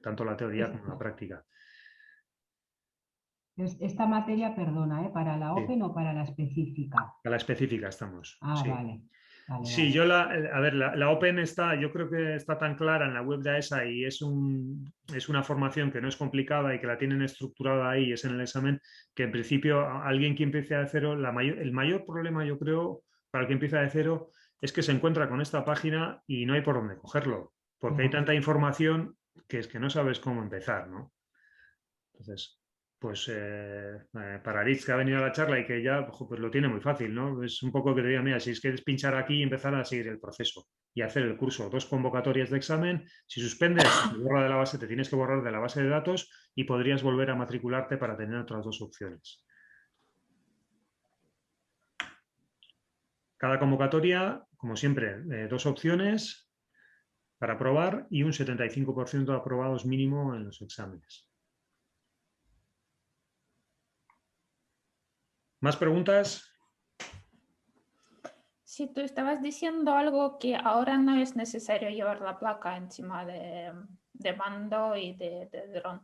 tanto la teoría como la práctica.
Esta materia, perdona, ¿para la Open o para la específica?
A la específica estamos.
Ah,
sí.
vale.
Sí, yo la Open yo creo que está tan clara en la web de AESA y es una formación que no es complicada y que la tienen estructurada ahí, es en el examen, que en principio alguien que empiece de cero, el mayor problema yo creo para el que empieza de cero es que se encuentra con esta página y no hay por dónde cogerlo, porque hay tanta información que es que no sabes cómo empezar, ¿no? Entonces, pues para Aritz, que ha venido a la charla y que ya pues lo tiene muy fácil, ¿no? Es un poco que te diga, mira, si es que es pinchar aquí y empezar a seguir el proceso y hacer el curso. 2 convocatorias de examen. Si suspendes, te borra de la base, te tienes que borrar de la base de datos y podrías volver a matricularte para tener otras 2 opciones. Cada convocatoria, como siempre, 2 opciones para aprobar y un 75% de aprobados mínimo en los exámenes. ¿Más preguntas?
Sí, tú estabas diciendo algo que ahora no es necesario llevar la placa encima de mando y de dron.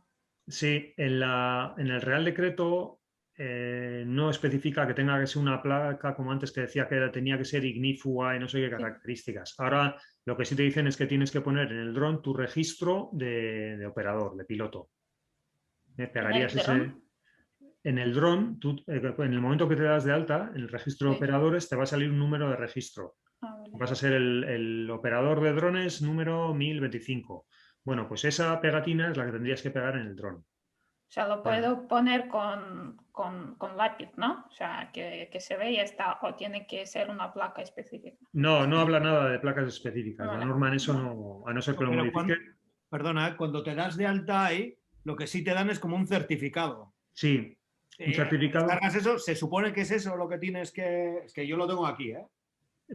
Sí, en el Real Decreto no especifica que tenga que ser una placa como antes que decía que tenía que ser ignífuga y no sé qué características. Ahora lo que sí te dicen es que tienes que poner en el dron tu registro de operador, de piloto. Pegarías ese... En el dron, en el momento que te das de alta, en el registro de operadores, te va a salir un número de registro. Vale. Vas a ser el operador de drones número 1025. Bueno, pues esa pegatina es la que tendrías que pegar en el dron.
O sea, lo puedo poner con lápiz, ¿no? O sea, que se ve y está, o tiene que ser una placa específica.
No habla nada de placas específicas. Vale. La norma en eso no, a no ser que lo modifique.
Perdona, cuando te das de alta ahí, lo que sí te dan es como un certificado.
Sí. Un certificado.
¿Cargas eso? ¿Se supone que es eso lo que tienes que...? Es que yo lo tengo aquí, ¿eh?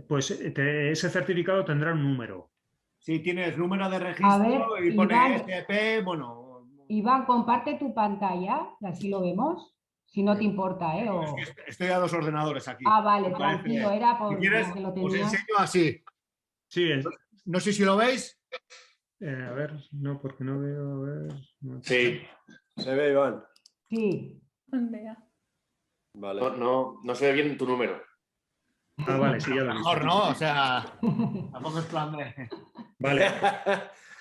Pues ese certificado tendrá un número.
Sí, tienes número de registro y pone
Iván,
SP, bueno...
Iván, comparte tu pantalla, así lo vemos, si no te importa, ¿eh?
Es que estoy a 2 ordenadores aquí.
Ah, vale, tranquilo, era por
si quieres,
que lo tenía.
os enseño así.
Sí,
no sé si lo veis.
A ver, no, porque no veo, a ver. No.
Sí,
¿Se ve, Iván?
Sí.
¿Dónde ya?
Vale.
no se ve bien tu número.
Ah, vale, sí, ya lo he visto.
Mejor, ¿no? O sea, tampoco es plan de...
Vale.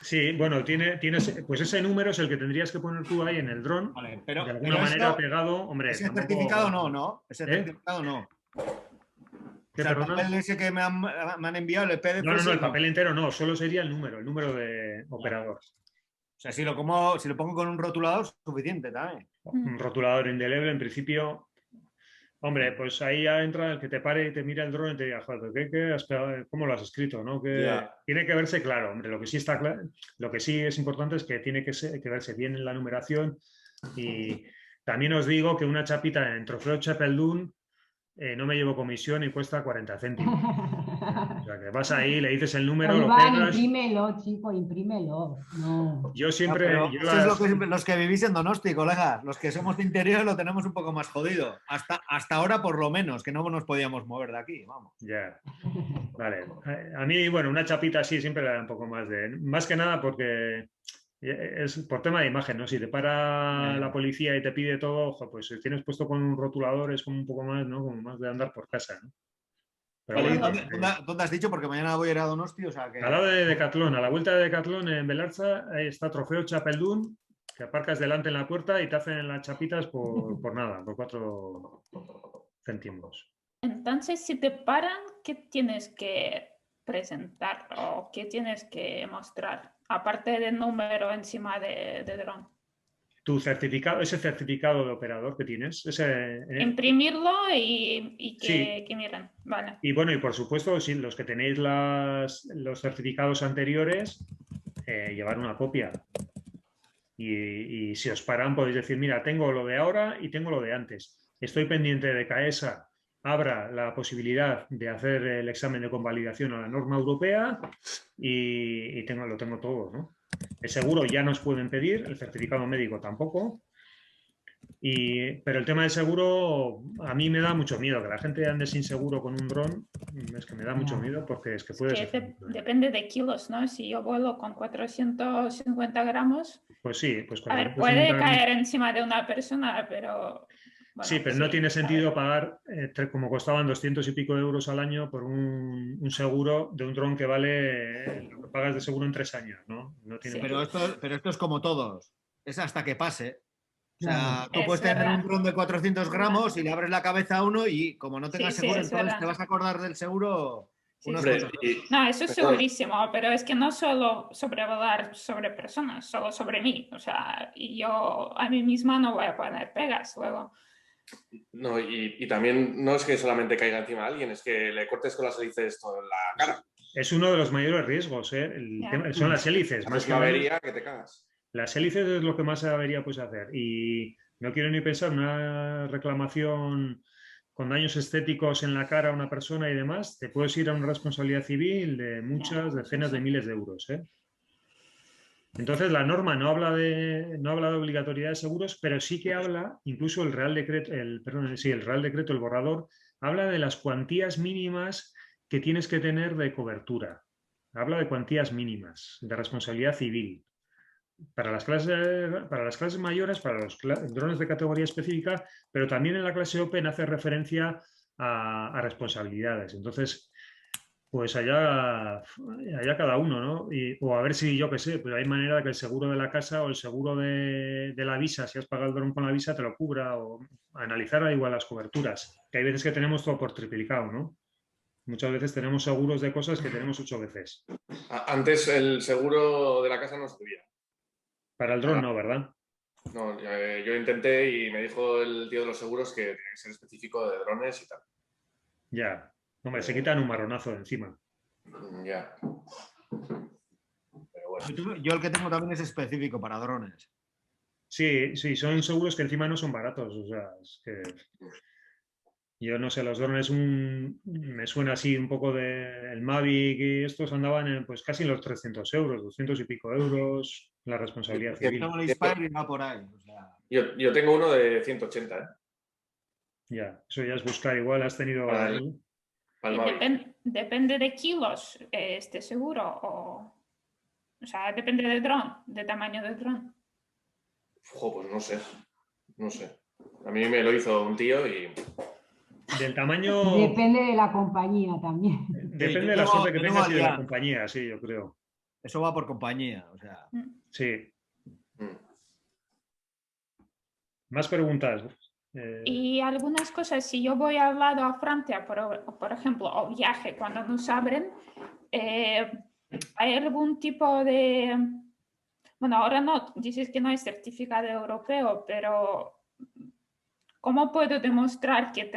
Sí, bueno, tienes, pues ese número es el que tendrías que poner tú ahí en el dron,
Vale, pero,
de alguna manera
esto,
pegado, hombre.
ese
tampoco-
certificado no, ¿no? Ese
¿Eh?
certificado no.
¿Qué,
O sea, el
perdona?
papel ese que me han enviado, el PDF.
No,
ese,
el papel entero no, solo sería el número de operador.
O sea, si lo pongo con un rotulador, es suficiente también.
Un rotulador indeleble, en principio. Hombre, pues ahí ya entra el que te pare y te mira el dron y te diga, joder, ¿qué has pegado? ¿Cómo lo has escrito? ¿No? Que
Ya.
tiene que verse claro, hombre. Lo que sí está claro, lo que sí es importante es que tiene que verse bien en la numeración. Y también os digo que una chapita en Trofeo Chapeldún no me llevo comisión y cuesta 40 céntimos. O sea, que vas ahí, le dices el número, lo
Iván,
pegas.
imprímelo, chico, imprímelo. No.
Yo siempre...
Pero
yo
eso es los que vivís en Donosti, colegas. Los que somos de interior lo tenemos un poco más jodido. Hasta ahora, por lo menos, que no nos podíamos mover de aquí, vamos.
Ya. Vale. A mí, bueno, una chapita así siempre le da un poco más de... Más que nada porque es por tema de imagen, ¿no? Si te para la policía y te pide todo, ojo, pues si tienes puesto con un rotulador es como un poco más, ¿no? Como más de andar por casa, ¿no? Pero
Vale,
bueno,
¿dónde has dicho? Porque mañana voy a ir a Donosti, o sea que...
al lado de Decathlon, a la vuelta de Decathlon en Belarza, ahí está Trofeo Chapeldún, que aparcas delante en la puerta y te hacen las chapitas por nada, por 4 céntimos.
Entonces, si te paran, ¿qué tienes que presentar o qué tienes que mostrar? Aparte del número encima de dron.
Tu certificado, ese certificado de operador que tienes,
Imprimirlo y
Sí.
que miren. Vale.
Y bueno, y por supuesto, si los que tenéis los certificados anteriores, llevar una copia. Y si os paran, podéis decir, mira, tengo lo de ahora y tengo lo de antes. Estoy pendiente de que AESA abra la posibilidad de hacer el examen de convalidación a la norma europea y lo tengo todo, ¿no? El seguro ya nos pueden pedir, el certificado médico tampoco. Pero el tema del seguro a mí me da mucho miedo, que la gente ande sin seguro con un dron, es que me da mucho miedo porque es que puede ser.
Depende de kilos, ¿no? Si yo vuelo con 450 gramos,
Pues sí, pues
a ver, puede caer encima de una persona, pero... Bueno,
sí, pero no tiene sentido pagar, como costaban 200 y pico euros al año por un seguro de un dron que vale lo que pagas de seguro en 3 años, ¿no? No tiene
Sí.
Pero esto es como todos, es hasta que pase. O sea,
Claro.
tú
Es
puedes tener
verdad.
un dron de 400 gramos y le abres la cabeza a uno y como no tengas
Sí,
seguro,
es
entonces
verdad.
te vas a acordar del seguro
Sí,
unos
sí.
cuantos.
No, eso es
Perdón.
segurísimo, pero es que no solo sobrevolar sobre personas, solo sobre mí. O sea, y yo a mí misma no voy a poner pegas luego.
No, y también no es que solamente caiga encima de alguien, es que le cortes con las hélices toda la cara.
Es uno de los mayores riesgos, ¿eh? Son las hélices, más
Haces
que
una
nada.
avería que te cagas.
Las hélices es lo que más avería puedes hacer. Y no quiero ni pensar una reclamación con daños estéticos en la cara a una persona y demás, te puedes ir a una responsabilidad civil de muchas decenas de miles de euros, ¿eh? Entonces, la norma no habla de obligatoriedad de seguros, pero sí que habla, incluso el Real Decreto, el Real Decreto, el borrador, habla de las cuantías mínimas que tienes que tener de cobertura. Habla de cuantías mínimas de responsabilidad civil. Para las clases mayores, para los drones de categoría específica, pero también en la clase Open hace referencia a responsabilidades. Entonces, pues allá cada uno, ¿no? O a ver si, yo qué sé, pues hay manera de que el seguro de la casa o el seguro de la visa, si has pagado el dron con la visa, te lo cubra, o analizar igual las coberturas. Que hay veces que tenemos todo por triplicado, ¿no? Muchas veces tenemos seguros de cosas que tenemos 8 veces.
Antes el seguro de la casa no servía.
Para el dron no, ¿verdad?
No, yo intenté y me dijo el tío de los seguros que tenía que ser específico de drones y tal.
Ya. Hombre, se quitan un marronazo de encima.
Ya. Pero bueno.
Yo el que tengo también es específico para drones.
Sí, son seguros que encima no son baratos. O sea, es que yo no sé, los drones me suena así un poco el Mavic y estos andaban pues casi en los 300 euros, 200 y pico euros, la responsabilidad civil.
Tengo el Inspire y va por ahí. O sea.
Yo tengo uno de 180, ¿eh?
Ya, eso ya es buscar. Igual has tenido...
Para el Mavic.
Depende de kilos este seguro o... O sea, depende del dron, del tamaño del dron.
Pues no sé. No sé. A mí me lo hizo un tío y...
Del tamaño...
Depende de la compañía también.
Depende
yo
de la
tengo-
suerte que
yo tengo
tengas y de la
Allianz.
compañía, sí, yo creo.
Eso va por compañía, o sea.
Sí.
Mm.
Más preguntas.
Y algunas cosas, si yo voy al lado a Francia, por ejemplo, o viaje cuando nos abren, ¿hay algún tipo de... Bueno, ahora no, dices que no hay certificado europeo, pero ¿cómo puedo demostrar que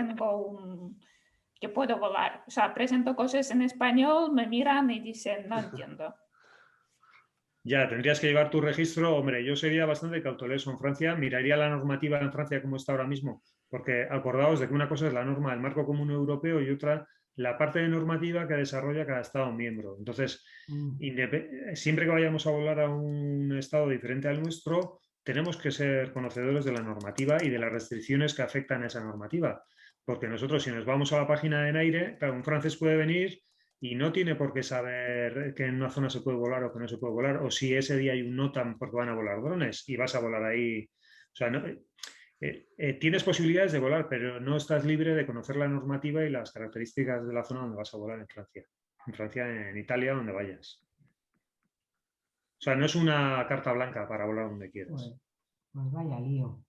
que puedo volar? O sea, presento cosas en español, me miran y dicen, no entiendo.
Ya, tendrías que llevar tu registro. Hombre, yo sería bastante cauteloso en Francia. Miraría la normativa en Francia como está ahora mismo, porque acordaos de que una cosa es la norma del marco común europeo y otra la parte de normativa que desarrolla cada Estado miembro. Entonces, siempre que vayamos a volar a un Estado diferente al nuestro, tenemos que ser conocedores de la normativa y de las restricciones que afectan a esa normativa. Porque nosotros, si nos vamos a la página de Naire, claro, un francés puede venir y no tiene por qué saber que en una zona se puede volar o que no se puede volar, o si ese día hay un NOTAM porque van a volar drones y vas a volar ahí. O sea, tienes posibilidades de volar, pero no estás libre de conocer la normativa y las características de la zona donde vas a volar en Francia. En Francia, en Italia, donde vayas. O sea, no es una carta blanca para volar donde quieras.
Pues vaya lío.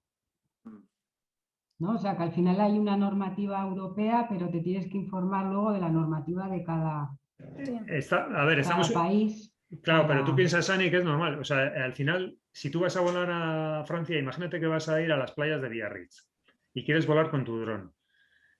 ¿No? O sea, que al final hay una normativa europea, pero te tienes que informar luego de la normativa de cada
Estamos...
país.
Claro, pero tú piensas, Sani, que es normal. O sea, al final, si tú vas a volar a Francia, imagínate que vas a ir a las playas de Biarritz y quieres volar con tu dron.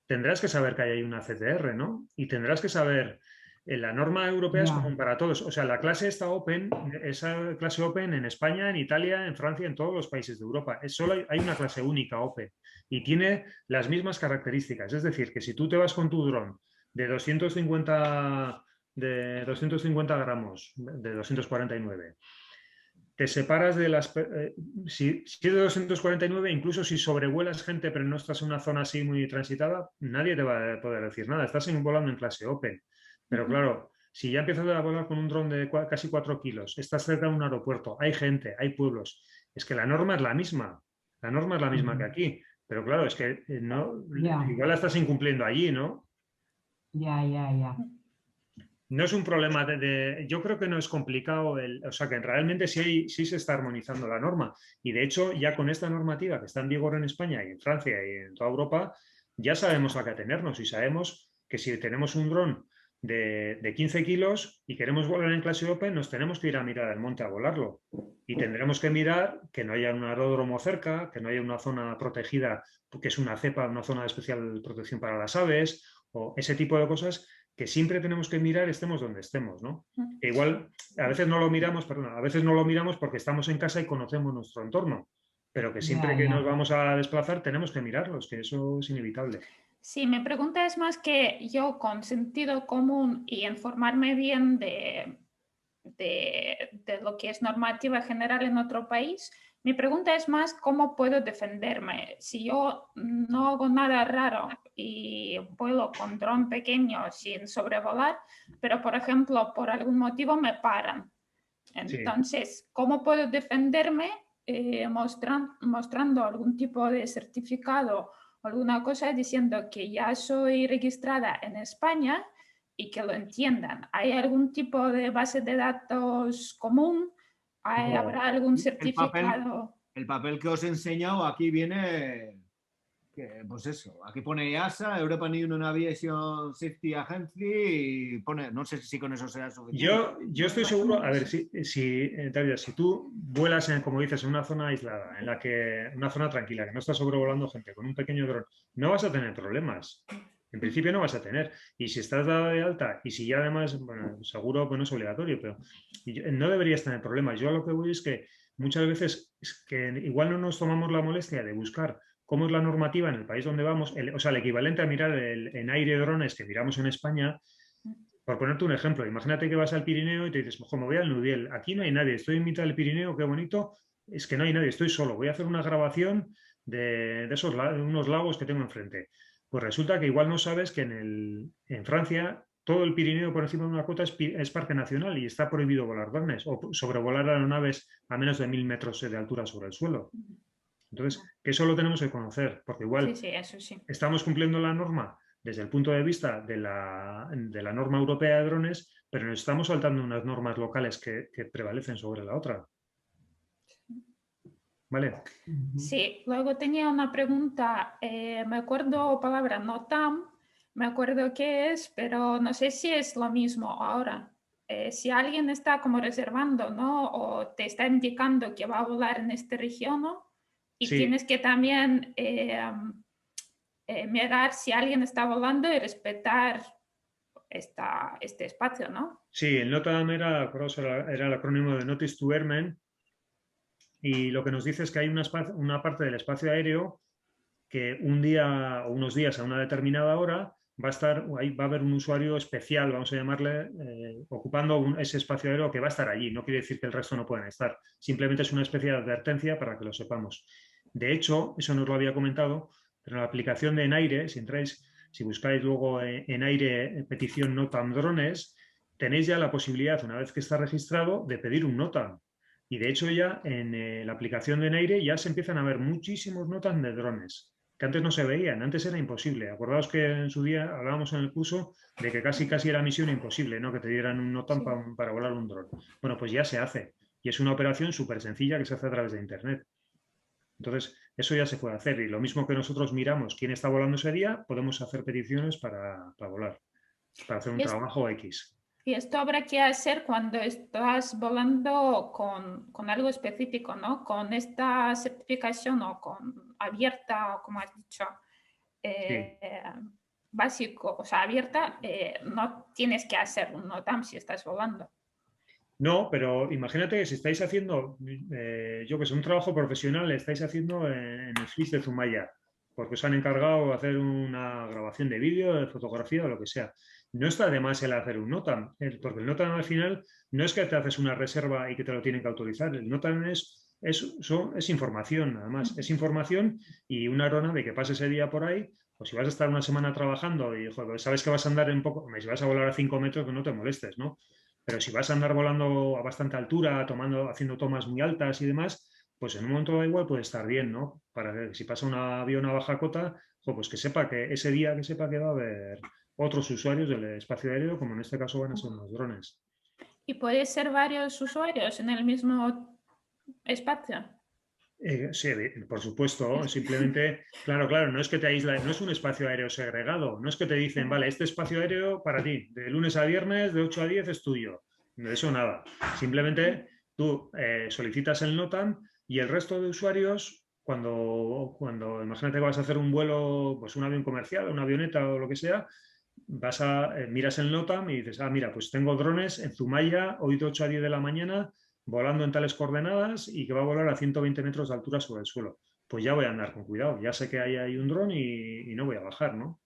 Tendrás que saber que hay una CTR, ¿no? Y tendrás que saber, la norma europea es común para todos. O sea, la clase está open, esa clase open en España, en Italia, en Francia, en todos los países de Europa. Solo hay una clase única open y tiene las mismas características. Es decir, que si tú te vas con tu dron de 250 gramos, de 249. Te separas de las... si es de 249, incluso si sobrevuelas gente pero no estás en una zona así muy transitada, nadie te va a poder decir nada. Estás volando en clase open. Pero claro, si ya empiezas a volar con un dron de casi 4 kilos, estás cerca de un aeropuerto, hay gente, hay pueblos, es que la norma es la misma. La norma es la misma que aquí. Pero claro, es que igual la estás incumpliendo allí, ¿no?
Ya.
No es un problema yo creo que no es complicado, o sea que realmente sí se está armonizando la norma y de hecho ya con esta normativa que está en vigor en España y en Francia y en toda Europa ya sabemos a qué atenernos y sabemos que si tenemos un dron de 15 kilos y queremos volar en clase open nos tenemos que ir a mirar al monte a volarlo y tendremos que mirar que no haya un aeródromo cerca, que no haya una zona protegida que es una cepa, una zona de especial protección para las aves o ese tipo de cosas que siempre tenemos que mirar estemos donde estemos, ¿no? Que igual a veces no lo miramos, a veces no lo miramos porque estamos en casa y conocemos nuestro entorno, pero que siempre que nos vamos a desplazar tenemos que mirarlos, que eso es inevitable.
Sí, mi pregunta es más que yo con sentido común y informarme bien de lo que es normativa general en otro país, mi pregunta es más cómo puedo defenderme. Si yo no hago nada raro y vuelo con dron pequeño sin sobrevolar, pero por ejemplo por algún motivo me paran. Entonces, ¿cómo puedo defenderme mostrando algún tipo de certificado o alguna cosa diciendo que ya soy registrada en España y que lo entiendan? ¿Hay algún tipo de base de datos común? ¿Habrá algún certificado?
El papel que os he enseñado aquí viene, pues eso, aquí pone EASA, European Union Aviation Safety Agency y pone, no sé si con eso será suficiente.
Yo estoy seguro, a ver, si tú vuelas, como dices, en una zona aislada, una zona tranquila, que no estás sobrevolando gente con un pequeño dron, no vas a tener problemas. En principio no vas a tener. Y si estás dado de alta y si ya además, bueno, seguro que no es obligatorio, pero no deberías tener problemas. Yo a lo que voy es que muchas veces es que igual no nos tomamos la molestia de buscar cómo es la normativa en el país donde vamos, o sea, el equivalente a mirar en aire drones que miramos en España. Por ponerte un ejemplo, imagínate que vas al Pirineo y te dices, ojo, me voy al Nudiel, aquí no hay nadie, estoy en mitad del Pirineo, qué bonito, es que no hay nadie, estoy solo, voy a hacer una grabación de unos lagos que tengo enfrente. Pues resulta que igual no sabes que en Francia todo el Pirineo por encima de una cota es parque nacional y está prohibido volar drones o sobrevolar aeronaves a menos de 1000 metros de altura sobre el suelo. Entonces, que eso lo tenemos que conocer, porque igual
Sí, sí, eso sí.
estamos cumpliendo la norma desde el punto de vista de la norma europea de drones, pero nos estamos saltando unas normas locales que prevalecen sobre la otra. ¿Vale?
Sí, luego tenía una pregunta, me acuerdo palabra NOTAM, me acuerdo qué es, pero no sé si es lo mismo ahora. Si alguien está como reservando, ¿no? O te está indicando que va a volar en esta región, ¿no? Y
Sí.
tienes que también mirar si alguien está volando y respetar este espacio, ¿no?
Sí, el NOTAM era el acrónimo de Notice to Airmen, y lo que nos dice es que hay una parte del espacio aéreo que un día o unos días a una determinada hora va a haber un usuario especial, vamos a llamarle, ocupando ese espacio aéreo que va a estar allí. No quiere decir que el resto no puedan estar. Simplemente es una especie de advertencia para que lo sepamos. De hecho, eso nos lo había comentado, pero en la aplicación de Enaire, si buscáis luego en Enaire petición NOTAM drones, tenéis ya la posibilidad, una vez que está registrado, de pedir un NOTAM. Y de hecho ya en la aplicación de Enaire ya se empiezan a ver muchísimos NOTAM de drones, que antes no se veían, antes era imposible. Acordaos que en su día hablábamos en el curso de que casi era misión imposible, ¿no? Que te dieran un NOTAM
Sí.
para volar un dron. Bueno, pues ya se hace. Y es una operación súper sencilla que se hace a través de Internet. Entonces, eso ya se puede hacer. Y lo mismo que nosotros miramos quién está volando ese día, podemos hacer peticiones para volar, para hacer un trabajo X.
Y esto habrá que hacer cuando estás volando con algo específico, ¿no? Con esta certificación o con abierta, o como has dicho, básico, o sea, abierta, no tienes que hacer un NOTAM si estás volando.
No, pero imagínate que si estáis haciendo, yo que sé, un trabajo profesional, estáis haciendo en el FIS de Zumaya, porque os han encargado de hacer una grabación de vídeo, de fotografía o lo que sea. No está de más el hacer un NOTAM, porque el NOTAM al final no es que te haces una reserva y que te lo tienen que autorizar. El NOTAM es información, además. Es información y una aeronave que pase ese día por ahí, pues si vas a estar una semana trabajando y joder, sabes que vas a andar si vas a volar a 5 metros, que no te molestes, ¿no? Pero si vas a andar volando a bastante altura, haciendo tomas muy altas y demás, pues en un momento da igual puede estar bien, ¿no? Para que si pasa un avión a baja cota, pues que sepa que ese día va a haber otros usuarios del espacio aéreo, como en este caso van a ser los drones.
¿Y puede ser varios usuarios en el mismo espacio?
Sí, por supuesto, simplemente, claro, no es que te aísla, no es un espacio aéreo segregado, no es que te dicen, vale, este espacio aéreo para ti, de lunes a viernes, de 8 a 10 es tuyo. De eso nada. Simplemente tú solicitas el NOTAM y el resto de usuarios, cuando imagínate que vas a hacer un vuelo, pues un avión comercial, una avioneta o lo que sea, miras el NOTAM y dices, mira, pues tengo drones en Zumaya, hoy de 8 a 10 de la mañana, volando en tales coordenadas y que va a volar a 120 metros de altura sobre el suelo. Pues ya voy a andar con cuidado, ya sé que ahí hay un dron y no voy a bajar, ¿no?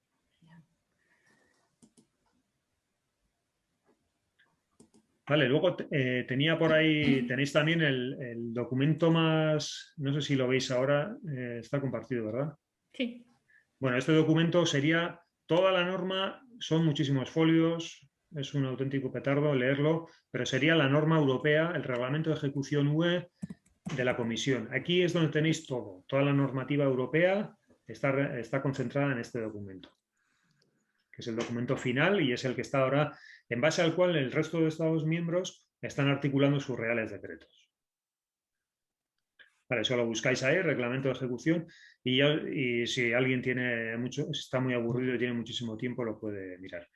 Vale, luego tenía por ahí, tenéis también el documento más, no sé si lo veis ahora, está compartido, ¿verdad?
Sí.
Bueno, este documento sería toda la norma, son muchísimos folios, es un auténtico petardo leerlo, pero sería la norma europea, el reglamento de ejecución UE de la Comisión. Aquí es donde tenéis todo, toda la normativa europea está concentrada en este documento, que es el documento final y es el que está ahora, en base al cual el resto de Estados miembros están articulando sus reales decretos. Vale, eso lo buscáis ahí, reglamento de ejecución, y si alguien está muy aburrido y tiene muchísimo tiempo, lo puede mirar.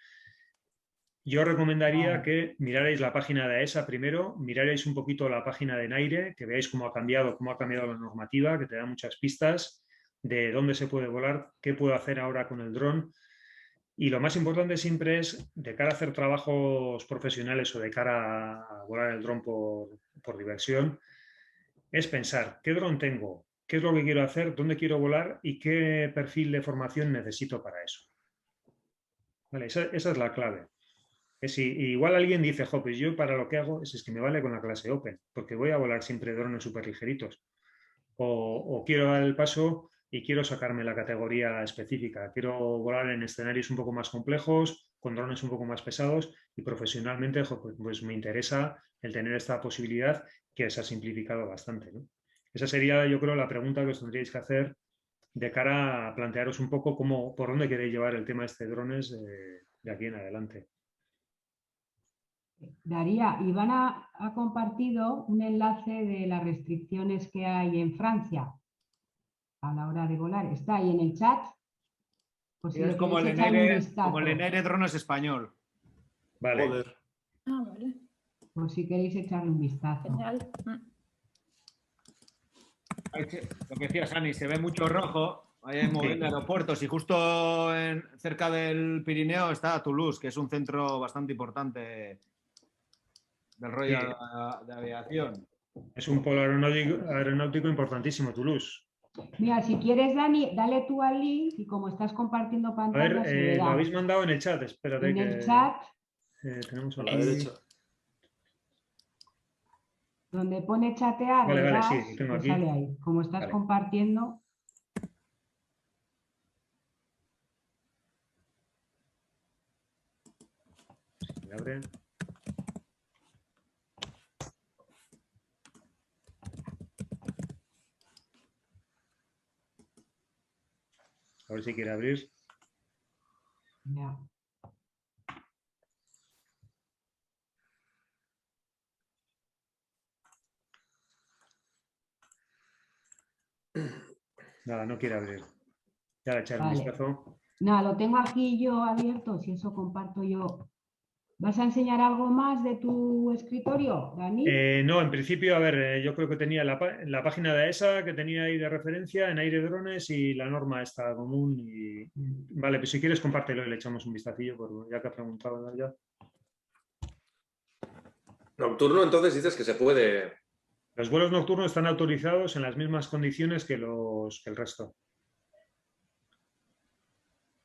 Yo recomendaría que mirarais la página de AESA primero, mirarais un poquito la página de Enaire, que veáis cómo ha cambiado la normativa, que te da muchas pistas de dónde se puede volar, qué puedo hacer ahora con el dron. Y lo más importante siempre es, de cara a hacer trabajos profesionales o de cara a volar el dron por diversión, es pensar qué dron tengo, qué es lo que quiero hacer, dónde quiero volar y qué perfil de formación necesito para eso. Vale, esa es la clave. Igual alguien dice, pues yo para lo que hago es que me vale con la clase Open, porque voy a volar siempre drones súper ligeritos. O quiero dar el paso y quiero sacarme la categoría específica. Quiero volar en escenarios un poco más complejos con drones un poco más pesados y profesionalmente pues me interesa el tener esta posibilidad que se ha simplificado bastante, ¿no? Esa sería, yo creo, la pregunta que os tendríais que hacer de cara a plantearos un poco por dónde queréis llevar el tema de drones de aquí en adelante.
Daría, Iván ha compartido un enlace de las restricciones que hay en Francia a la hora de volar. Está ahí en el chat. Por si
Es
le
como el
queréis echar un
como el
vistazo.
Enaire Drones español.
Vale.
Joder.
Ah, vale.
Por si queréis echarle un vistazo.
Genial.
Lo que decía Sani, se ve mucho rojo. Hay moviendo aeropuertos y justo cerca del Pirineo está Toulouse, que es un centro bastante importante del rollo de aviación.
Es un polo aeronáutico importantísimo, Toulouse.
Mira, si quieres, Dani, dale tú al link y como estás compartiendo
A
pantalla, se
ver,
verá.
lo habéis mandado en el chat, espérate
En
que...
el chat,
tenemos
A la
aquí...
derecha.
donde pone chatear,
Vale,
le
vale,
das,
sí, lo tengo
te
aquí.
sale ahí. Como estás
Vale.
compartiendo,
Se abre. A ver si quiere abrir.
ya.
Nada, no quiere abrir. Ya le echaré un
Vale.
vistazo.
Nada, lo tengo aquí yo abierto, si eso comparto yo. ¿Vas a enseñar algo más de tu escritorio, Dani?
No, en principio, a ver, yo creo que tenía la página de ESA que tenía ahí de referencia en Aire Drones y la norma esta común. Y... Vale, pues si quieres compártelo y le echamos un vistacillo, ya que ha preguntado ya.
Nocturno, entonces dices que se puede.
Los vuelos nocturnos están autorizados en las mismas condiciones que el resto.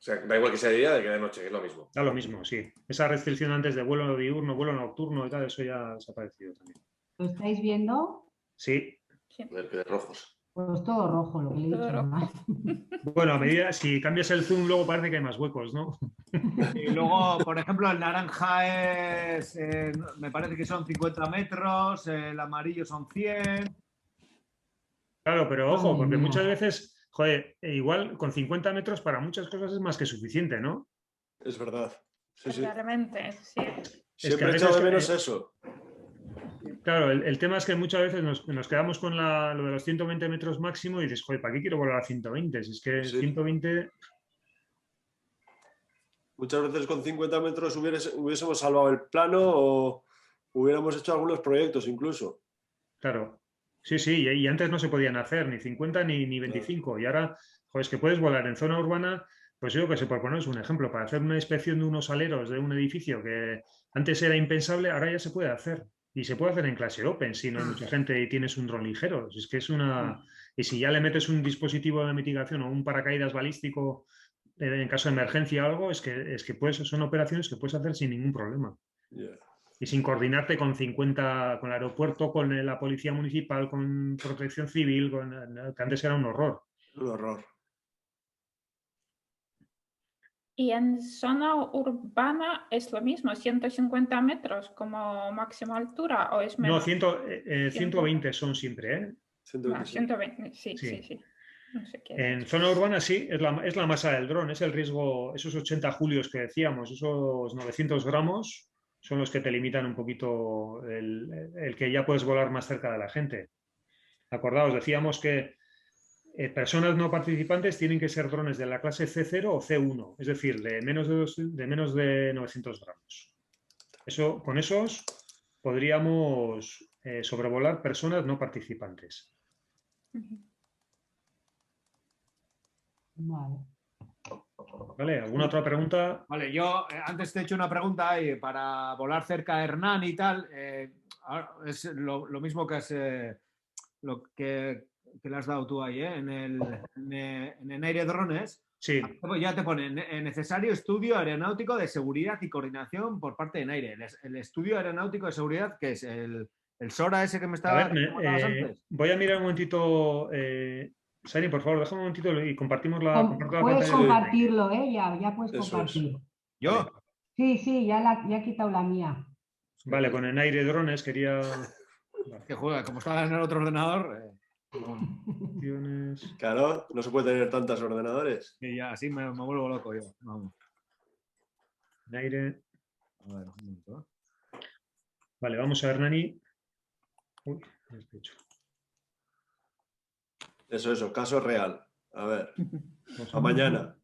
O sea, da igual que sea de día que de noche, que es lo mismo.
Da lo mismo, sí. Esa restricción antes de vuelo diurno, vuelo nocturno y tal, eso ya ha desaparecido también.
¿Lo estáis viendo?
Sí.
Ver que de rojos.
Pues todo rojo, lo que le he dicho.
Todo rojo.
¿verdad?
Bueno, a medida, si cambias el zoom, luego parece que hay más huecos, ¿no?
Y luego, por ejemplo, el naranja me parece que son 50 metros, el amarillo son 100.
Claro, pero ojo,
Madre
porque
mía.
muchas veces, joder, igual con 50 metros para muchas cosas es más que suficiente, ¿no?
Es verdad. Sí, sí.
Claramente, sí.
Siempre
a
he echado
veces
de menos eso.
Claro, el tema es que muchas veces nos quedamos con lo de los 120 metros máximo y dices, joder, ¿para qué quiero volar a 120? Si es que
Sí.
120...
Muchas veces con 50 metros hubiésemos salvado el plano o hubiéramos hecho algunos proyectos incluso.
Claro, sí, y antes no se podían hacer ni 50 ni 25 y ahora, joder, es que puedes volar en zona urbana, pues yo que sé, por poneros un ejemplo, para hacer una inspección de unos aleros de un edificio que antes era impensable, ahora ya se puede hacer. Y se puede hacer en clase open si no hay mucha gente y tienes un dron ligero. Es que es una... Y si ya le metes un dispositivo de mitigación o un paracaídas balístico en caso de emergencia o algo, es que son operaciones que puedes hacer sin ningún problema.
Yeah.
Y sin coordinarte con 50, con el aeropuerto, con la policía municipal, con protección civil, que antes era un horror.
Un horror.
Y en zona urbana es lo mismo, 150 metros como máxima altura o es
No,
menos.
120 son siempre, ¿eh?
120.
No, 120, sí,
Sí.
sí, sí. No sé qué
En
es.
zona urbana sí, es la masa del dron, es el riesgo, esos 80 julios que decíamos, esos 900 gramos son los que te limitan un poquito el que ya puedes volar más cerca de la gente. Acordaos, decíamos que personas no participantes tienen que ser drones de la clase C0 o C1, es decir, de menos de 900 gramos. Con esos podríamos sobrevolar personas no participantes.
Ujú.
Vale.
¿Vale? ¿Alguna otra pregunta?
Vale, yo antes te he hecho una pregunta y para volar cerca de Hernán y tal, es lo mismo que lo que le has dado tú ahí, en Aire Drones.
Sí.
Ya te pone necesario estudio aeronáutico de seguridad y coordinación por parte de Naire. El estudio aeronáutico de seguridad, que es el SORA ese que me estaba antes.
Voy a mirar un momentito. Sani, por favor, déjame un momentito y comparto la
Puedes
pantalla.
compartirlo, ¿eh? Ya puedes
Eso es.
compartir.
¿Yo?
Sí, ya he quitado la mía.
Vale, con el aire drones quería...
Que juega, como estaba en el otro ordenador,
Opciones.
Claro, no se puede tener tantos ordenadores.
y ya así me vuelvo loco yo. Vamos.
En aire.
A ver, un momento.
Vale, vamos a ver, Nani. Uy, me has dicho.
Eso, caso real. A ver,
Vamos
a mañana.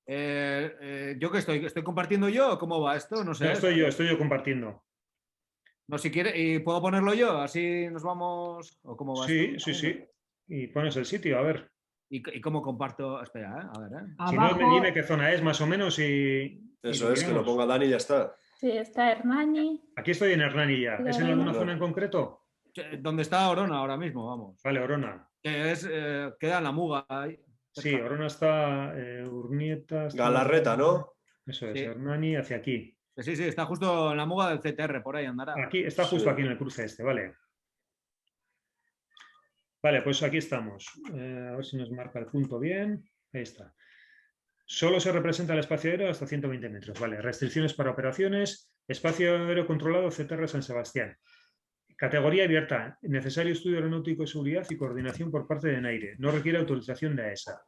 ¿Yo qué estoy compartiendo yo? ¿Cómo va esto? No sé.
No, estoy yo compartiendo.
No, si quiere, ¿y puedo ponerlo yo? Así nos vamos. ¿O cómo va
Sí,
esto?
sí. Y pones el sitio, a ver.
¿Y cómo comparto? Espera, a ver.
Si no,
Abajo,
dime qué zona es más o menos y
Eso es, que lo ponga Dani y ya está.
Sí, está Hernani.
aquí estoy en Hernani ya. ¿Es en alguna zona en concreto?
¿Dónde está Orona ahora mismo? Vamos.
Vale, Orona.
Que es, queda en la Muga. Ahí,
Sí,
cerca.
Orona está Urnieta. Está...
Galarreta, ¿no?
Eso es,
Sí.
Hernani hacia aquí.
Sí, está justo en la Muga del CTR, por ahí andará.
Aquí, está justo
Sí.
aquí en el cruce este, vale. Vale, pues aquí estamos. A ver si nos marca el punto bien. Ahí está. Solo se representa el espacio aéreo hasta 120 metros. Vale, restricciones para operaciones. Espacio aéreo controlado CTR San Sebastián. Categoría abierta. Necesario estudio aeronáutico de seguridad y coordinación por parte de NAIRE. No requiere autorización de AESA.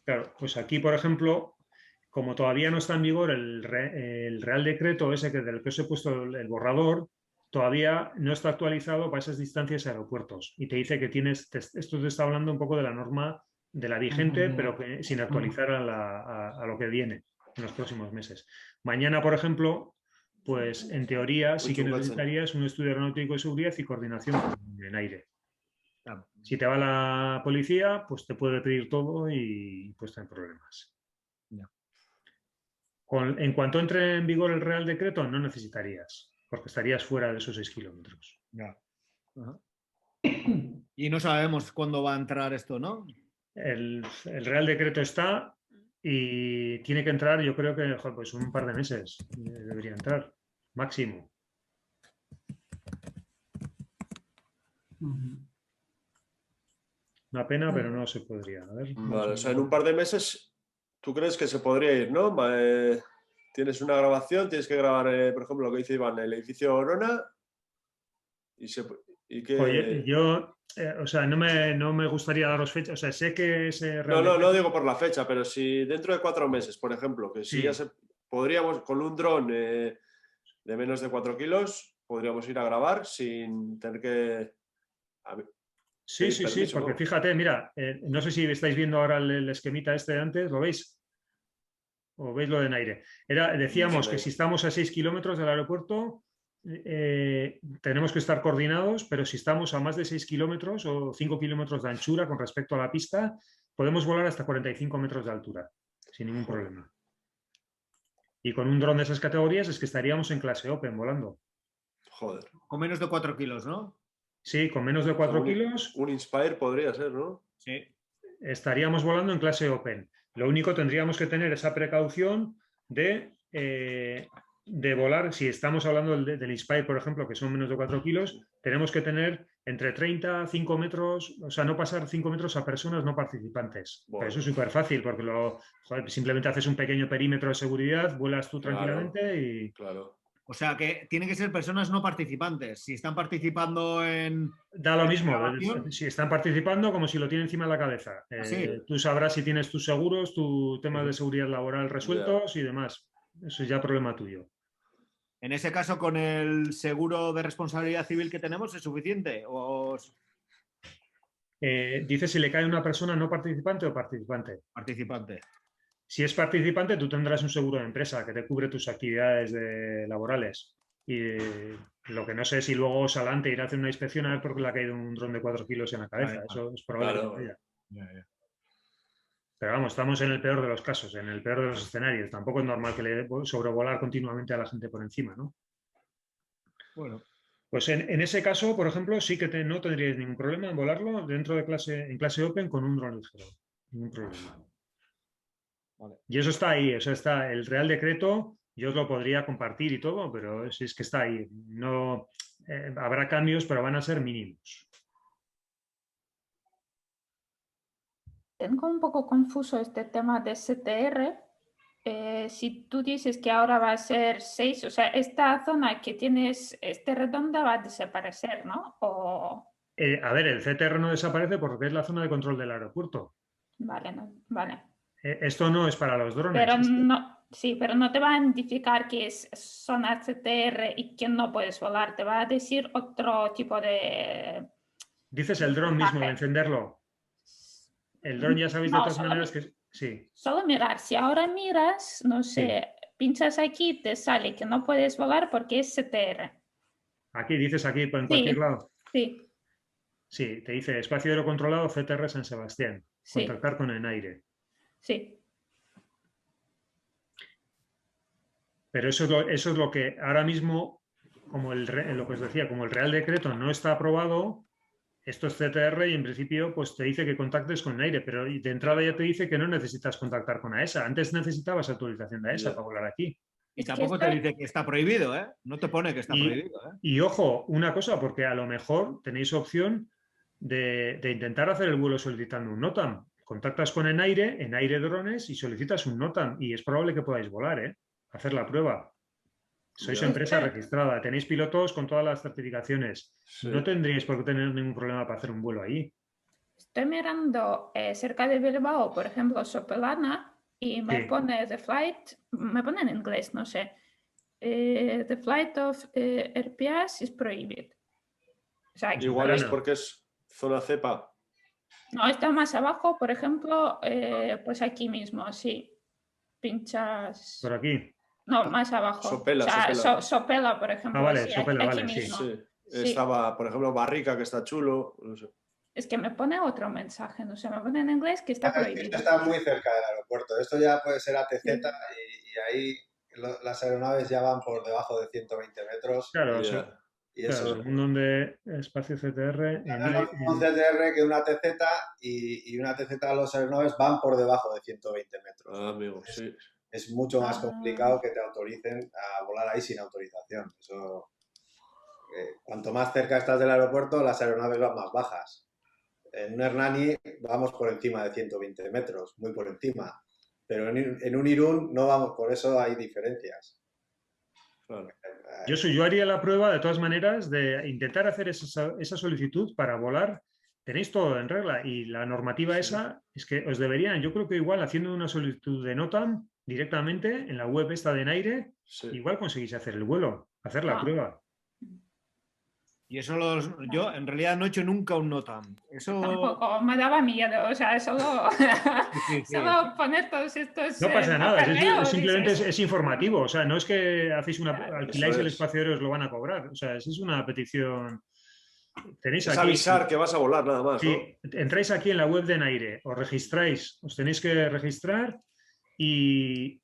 Claro, pues aquí, por ejemplo, como todavía no está en vigor el Real Decreto ese del que os he puesto el borrador, todavía no está actualizado para esas distancias de aeropuertos. Y te dice que esto te está hablando un poco de la norma de la vigente, pero que sin actualizar a lo que viene en los próximos meses. Mañana, por ejemplo, pues en teoría sí que necesitarías un estudio aeronáutico de seguridad y coordinación en aire.
Claro.
Si te va la policía, pues te puede pedir todo y pues tener problemas.
Ya.
En cuanto entre en vigor el Real Decreto, no necesitarías, porque estarías fuera de esos 6 kilómetros.
Ya. Ajá. Y no sabemos cuándo va a entrar esto, ¿no?
El Real Decreto está y tiene que entrar, yo creo que pues un par de meses debería entrar, máximo. Una pena, pero no se podría. A ver,
Vale, o sea, en un par de meses, ¿tú crees que se podría ir, no? Tienes una grabación, tienes que grabar, por ejemplo, lo que dice Iván, el edificio Orona y que...
Oye, yo, o sea, no me gustaría daros fecha, o sea, sé que ese Real
No
Decreto...
digo por la fecha, pero si dentro de 4 meses, por ejemplo, que si
Sí.
ya podríamos, con un dron de menos de 4 kilos, podríamos ir a grabar sin tener que...
Sí,
permiso,
porque
¿no?
fíjate, mira, no sé si estáis viendo ahora el esquemita este de antes, ¿lo veis? ¿O veis lo de Naire? Decíamos que si estamos a 6 kilómetros del aeropuerto, tenemos que estar coordinados, pero si estamos a más de 6 kilómetros o 5 kilómetros de anchura con respecto a la pista, podemos volar hasta 45 metros de altura, sin ningún problema. Y con un dron de esas categorías es que estaríamos en clase Open volando.
Joder.
Con menos de 4 kilos, ¿no?
Sí, con menos de 4
O sea,
kilos.
Un Inspire podría ser, ¿no?
Sí.
Estaríamos volando en clase Open. Lo único, tendríamos que tener esa precaución de volar, si estamos hablando del Inspire, por ejemplo, que son menos de 4 kilos, tenemos que tener entre 30 a 5 metros, o sea, no pasar 5 metros a personas no participantes.
Bueno.
Pero eso es súper fácil, porque simplemente haces un pequeño perímetro de seguridad, vuelas tú
Claro.
tranquilamente y...
Claro.
O sea, que tienen que ser personas no participantes. Si están participando en...
Da lo mismo,
grabación.
si están participando como si lo tienen encima de la cabeza.
Sí.
Tú sabrás si tienes tus seguros, tus temas de seguridad laboral resueltos y demás. Eso es ya problema tuyo.
En ese caso, con el seguro de responsabilidad civil que tenemos, ¿es suficiente?
Dice si le cae a una persona no participante o participante.
Participante.
Si es participante, tú tendrás un seguro de empresa que te cubre tus actividades laborales. Y lo que no sé es si luego Salante irá a hacer una inspección a ver por qué le ha caído un dron de 4 kilos en la cabeza. Eso es probable que vaya. Pero vamos, estamos en el peor de los casos, en el peor de los escenarios. Tampoco es normal que le sobrevolar continuamente a la gente por encima, ¿no?
Bueno.
Pues en ese caso, por ejemplo, sí que no tendríais ningún problema en volarlo dentro de en clase Open con un dron ligero. Ningún problema. Vale. Y eso está ahí, eso está. El Real Decreto, yo os lo podría compartir y todo, pero es que está ahí. No, habrá cambios, pero van a ser mínimos.
Tengo un poco confuso este tema de CTR. si tú dices que ahora va a ser 6, o sea, esta zona que tienes, redonda va a desaparecer, ¿no?
A ver, el CTR no desaparece porque es la zona de control del aeropuerto.
Vale, no, vale.
Esto no es para los drones.
Pero no, sí, pero no te va a identificar que es zona CTR y que no puedes volar. Te va a decir otro tipo de...
Dices el dron mismo, de encenderlo. El dron ya sabéis de
No,
todas maneras que... Sí.
Solo mirar. Si ahora miras, no sé, pinchas aquí, te sale que no puedes volar porque es CTR.
Aquí, dices aquí, en
Sí,
cualquier lado.
sí,
Sí, te dice espacio aéreo controlado CTR San Sebastián.
sí,
Contactar con ENAIRE.
sí.
Pero eso es lo que ahora mismo, como lo que os decía, como el Real Decreto no está aprobado, esto es CTR y en principio pues te dice que contactes con ENAIRE, pero de entrada ya te dice que no necesitas contactar con AESA. Antes necesitabas autorización de AESA para volar aquí.
Y
Es que
tampoco te dice que está prohibido, ¿eh? No te pone que está prohibido, ¿eh?
Y ojo, una cosa, porque a lo mejor tenéis opción de intentar hacer el vuelo solicitando un NOTAM. Contactas con ENAIRE Drones y solicitas un NOTAM y es probable que podáis volar, ¿eh? Hacer la prueba. Sois empresa registrada, tenéis pilotos con todas las certificaciones.
Sí.
No tendríais por qué tener ningún problema para hacer un vuelo ahí.
Estoy mirando cerca de Bilbao, por ejemplo, Sopelana, y me
Sí.
pone the flight, me pone en inglés, no sé. The flight of RPS is prohibited. O sea,
Igual es
Verano.
porque es zona cepa.
no, está más abajo, por ejemplo, pues aquí mismo, sí. Pinchas.
Por aquí.
No, más abajo.
Sopela,
o sea,
Sopela.
Sopela, por ejemplo.
Vale,
sí,
Sopela,
aquí
vale, sí.
mismo.
Sí.
Sí.
Estaba, por ejemplo, Barrica, que está chulo. No sé.
Es que me pone otro mensaje, no sé, me pone en inglés que está
Esto
prohibido.
está muy cerca del aeropuerto. Esto ya puede ser ATZ
Sí.
y ahí las aeronaves ya van por debajo de 120 metros.
Claro,
Ya.
Y
claro,
eso
según donde espacio CTR.
un CTR que una ATZ y una ATZ los aeronaves van por debajo de 120 metros.
Ah, amigo, sí.
Es mucho más complicado que te autoricen a volar ahí sin autorización. Eso, cuanto más cerca estás del aeropuerto, las aeronaves van más bajas. En un Hernani vamos por encima de 120 metros, muy por encima. Pero en un Irún no vamos, por eso hay diferencias.
Claro.
Yo haría la prueba de todas maneras de intentar hacer esa solicitud para volar. Tenéis todo en regla y la normativa esa es que os deberían, yo creo que igual haciendo una solicitud de NOTAM directamente en la web esta de ENAIRE,
Sí.
igual conseguís hacer el vuelo, hacer la prueba.
Y eso yo en realidad no he hecho nunca un NOTAM. Eso...
Tampoco, me daba miedo, o sea, solo,
Sí.
solo poner todos estos...
No pasa nada,
papeleos,
simplemente
dices.
es informativo, o sea, no es que hacéis
Claro.
alquiláis
Eso
el
es.
espacio aéreo y os lo van a cobrar, o sea, es una petición. Tenéis
Es
aquí,
avisar que vas a volar nada más, ¿no?
sí, entráis aquí en la web de ENAIRE, os registráis, os tenéis que registrar y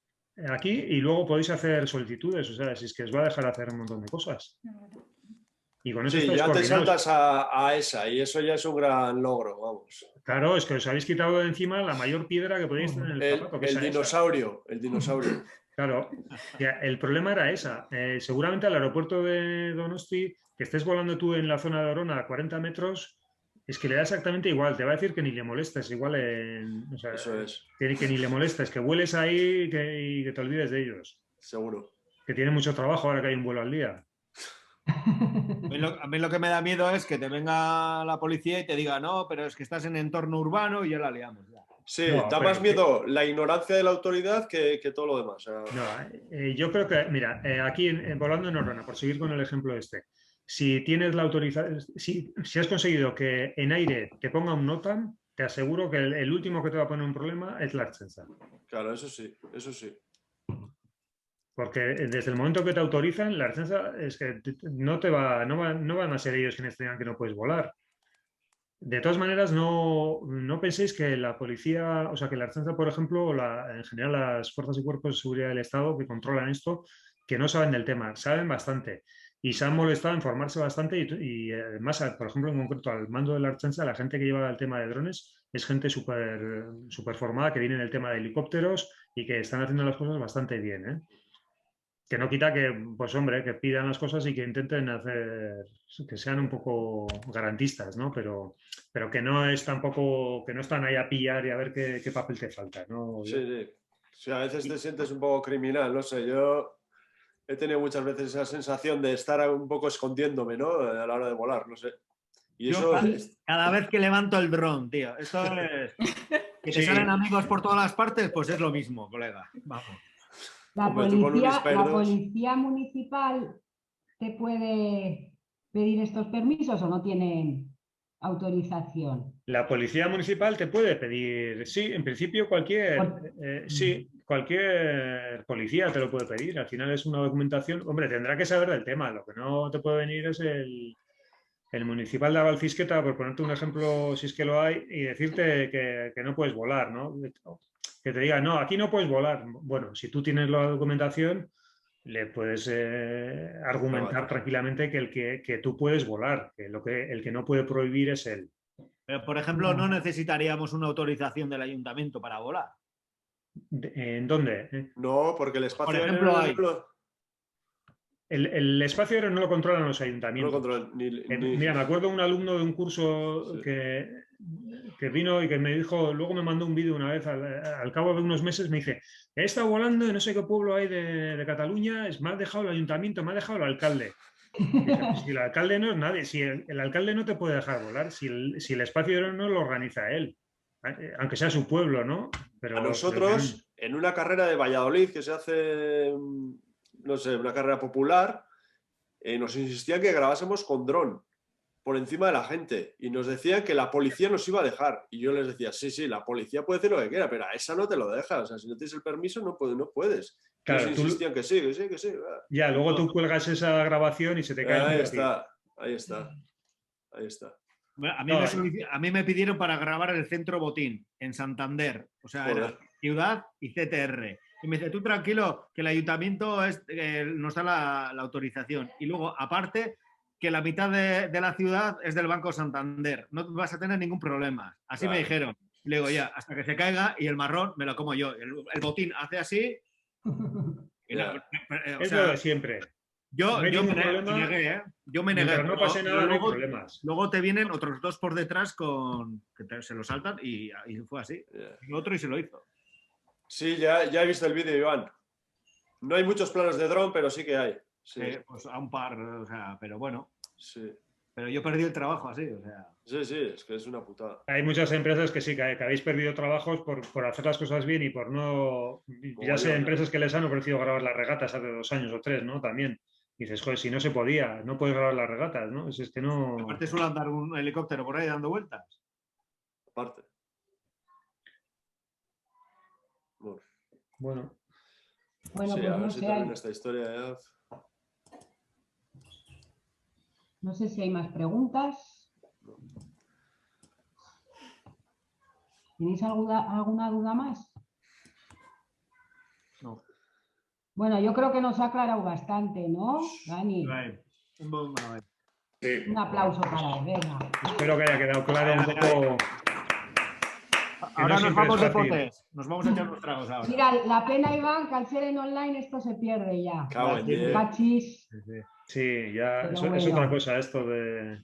aquí y luego podéis hacer solicitudes, o sea, si es que os va a dejar hacer un montón de cosas. Y con eso
Sí,
estáis
ya te
coordinados.
saltas a esa y eso ya es un gran logro, vamos.
Claro, es que os habéis quitado de encima la mayor piedra que podéis tener en el zapato, que es
El
esa.
dinosaurio, el dinosaurio.
Claro, ya, el problema era esa. Seguramente al aeropuerto de Donosti, que estés volando tú en la zona de Orona a 40 metros, es que le da exactamente igual. Te va a decir que ni le molestes, igual o sea,
Eso es,
que ni le molestes, que vueles ahí y que te olvides de ellos.
seguro.
Que tienen mucho trabajo ahora que hay un vuelo al día.
A mí lo que me da miedo es que te venga la policía y te diga, no, pero es que estás en entorno urbano y ya la liamos. Ya.
Sí,
No,
da
pero
más miedo la ignorancia de la autoridad que todo lo demás. O sea,
No, yo creo que, mira, aquí volando en Orona, por seguir con el ejemplo este, si tienes la autorización, si has conseguido que ENAIRE te ponga un NOTAM, te aseguro que el último que te va a poner un problema es la Ertzaintza.
claro, eso sí, eso sí.
Porque desde el momento que te autorizan, la Ertzaintza es que no van a ser ellos quienes te digan que no puedes volar. De todas maneras, no penséis que la policía, o sea, que la Ertzaintza, por ejemplo, en general las fuerzas y cuerpos de seguridad del Estado que controlan esto, que no saben del tema, saben bastante y se han molestado en formarse bastante y además, por ejemplo, en concreto al mando de la Ertzaintza, la gente que lleva el tema de drones es gente súper formada, que viene en el tema de helicópteros y que están haciendo las cosas bastante bien, ¿eh? Que no quita que, pues hombre, que pidan las cosas y que intenten hacer, que sean un poco garantistas, ¿no? Pero que no es tampoco, que no están ahí a pillar y a ver qué papel te falta, ¿no?
Sí, sí. Sí, a veces te sientes un poco criminal, no sé, yo he tenido muchas veces esa sensación de estar un poco escondiéndome, ¿no? A la hora de volar, no sé. Y
Yo
eso,
cada vez que levanto el dron, tío, esto es... Que te
Sí.
salen amigos por todas las partes, pues es lo mismo, colega. Vamos.
La
Hombre, tú con un
la
Inspire 2.
policía municipal te puede pedir estos permisos o no tienen autorización.
La policía municipal te puede pedir, sí, en principio cualquier policía te lo puede pedir. Al final es una documentación. Hombre, tendrá que saber del tema. Lo que no te puede venir es el municipal de Avalcisqueta, por ponerte un ejemplo, si es que lo hay, y decirte que no puedes volar, ¿no? Que te diga, no, aquí no puedes volar. Bueno, si tú tienes la documentación, le puedes argumentar tranquilamente que tú puedes volar, que el que no puede prohibir es él.
Pero, por ejemplo, no necesitaríamos una autorización del ayuntamiento para volar.
¿En dónde?
no, porque el espacio
Por ejemplo,
aéreo
hay-
El espacio aéreo no lo controlan los
no lo
ayuntamientos.
controlan.
Mira, me acuerdo de un alumno de un curso
Sí.
que vino y que me dijo, luego me mandó un vídeo una vez, al cabo de unos meses me dice, he estado volando en no sé qué pueblo hay de Cataluña, me ha dejado el ayuntamiento, me ha dejado el alcalde. Dije, pues si el alcalde no es nadie, si el alcalde no te puede dejar volar, si el espacio aéreo no lo organiza él, aunque sea su pueblo, ¿no? Pero
A nosotros, en una carrera de Valladolid que se hace, no sé, una carrera popular, nos insistían que grabásemos con dron por encima de la gente y nos decían que la policía nos iba a dejar. Y yo les decía, sí, la policía puede hacer lo que quiera, pero a esa no te lo deja. O sea, si no tienes el permiso, no puedes.
Claro,
Ellos insistían que sí.
ya, luego tú cuelgas esa grabación y se te cae el
Ahí
tiro a ti.
ahí está.
A mí me pidieron para grabar el centro Botín en Santander. O sea, era
Joder.
ciudad y CTR. Y me dice, tú tranquilo, que el ayuntamiento nos da la autorización. Y luego, aparte, que la mitad de la ciudad es del Banco Santander. No vas a tener ningún problema. Así me
Claro.
dijeron. Y luego ya, hasta que se caiga y el marrón me lo como yo. El botín hace así. Y
Ya.
o
Es
sea,
lo de siempre.
yo
No hay ningún
me
problema.
negué, ¿eh? Yo me negué.
Mientras no pase
pero
nada, no hay
luego,
problemas.
luego te vienen otros dos por detrás se lo saltan y fue así.
Ya.
Y otro y se lo hizo.
Sí, ya he visto el vídeo, Iván. No hay muchos planos de dron, pero sí que hay. Sí,
Pues a un par, o sea, pero bueno.
sí.
Pero yo perdí el trabajo así, o sea.
Sí, es que es una putada.
Hay muchas empresas que sí, que habéis perdido trabajos por hacer las cosas bien y por no... Ya sé, empresas que les han ofrecido grabar las regatas hace 2 años o 3, ¿no? También. Y dices, joder, si no se podía, no puedes grabar las regatas, ¿no? Es que no...
Aparte suele andar un helicóptero por ahí dando vueltas.
Aparte. Bueno,
Bueno,
Bueno,
sí,
pues
a ver
no
si
sé,
termina esta historia ya.
no sé si hay más preguntas. ¿Tenéis alguna duda más?
No.
Bueno, yo creo que nos ha aclarado bastante, ¿no, Dani?
Sí.
Un aplauso para él, venga.
espero que haya quedado claro un poco...
Ahora nos
siempre
vamos
es
de
fácil.
potes. Nos vamos a echar unos tragos ahora.
Mira, la pena, Iván, que al ser en online esto se pierde ya.
Cago en 10.
Cachis.
Sí, ya
Pero
es
bueno.
otra cosa esto de...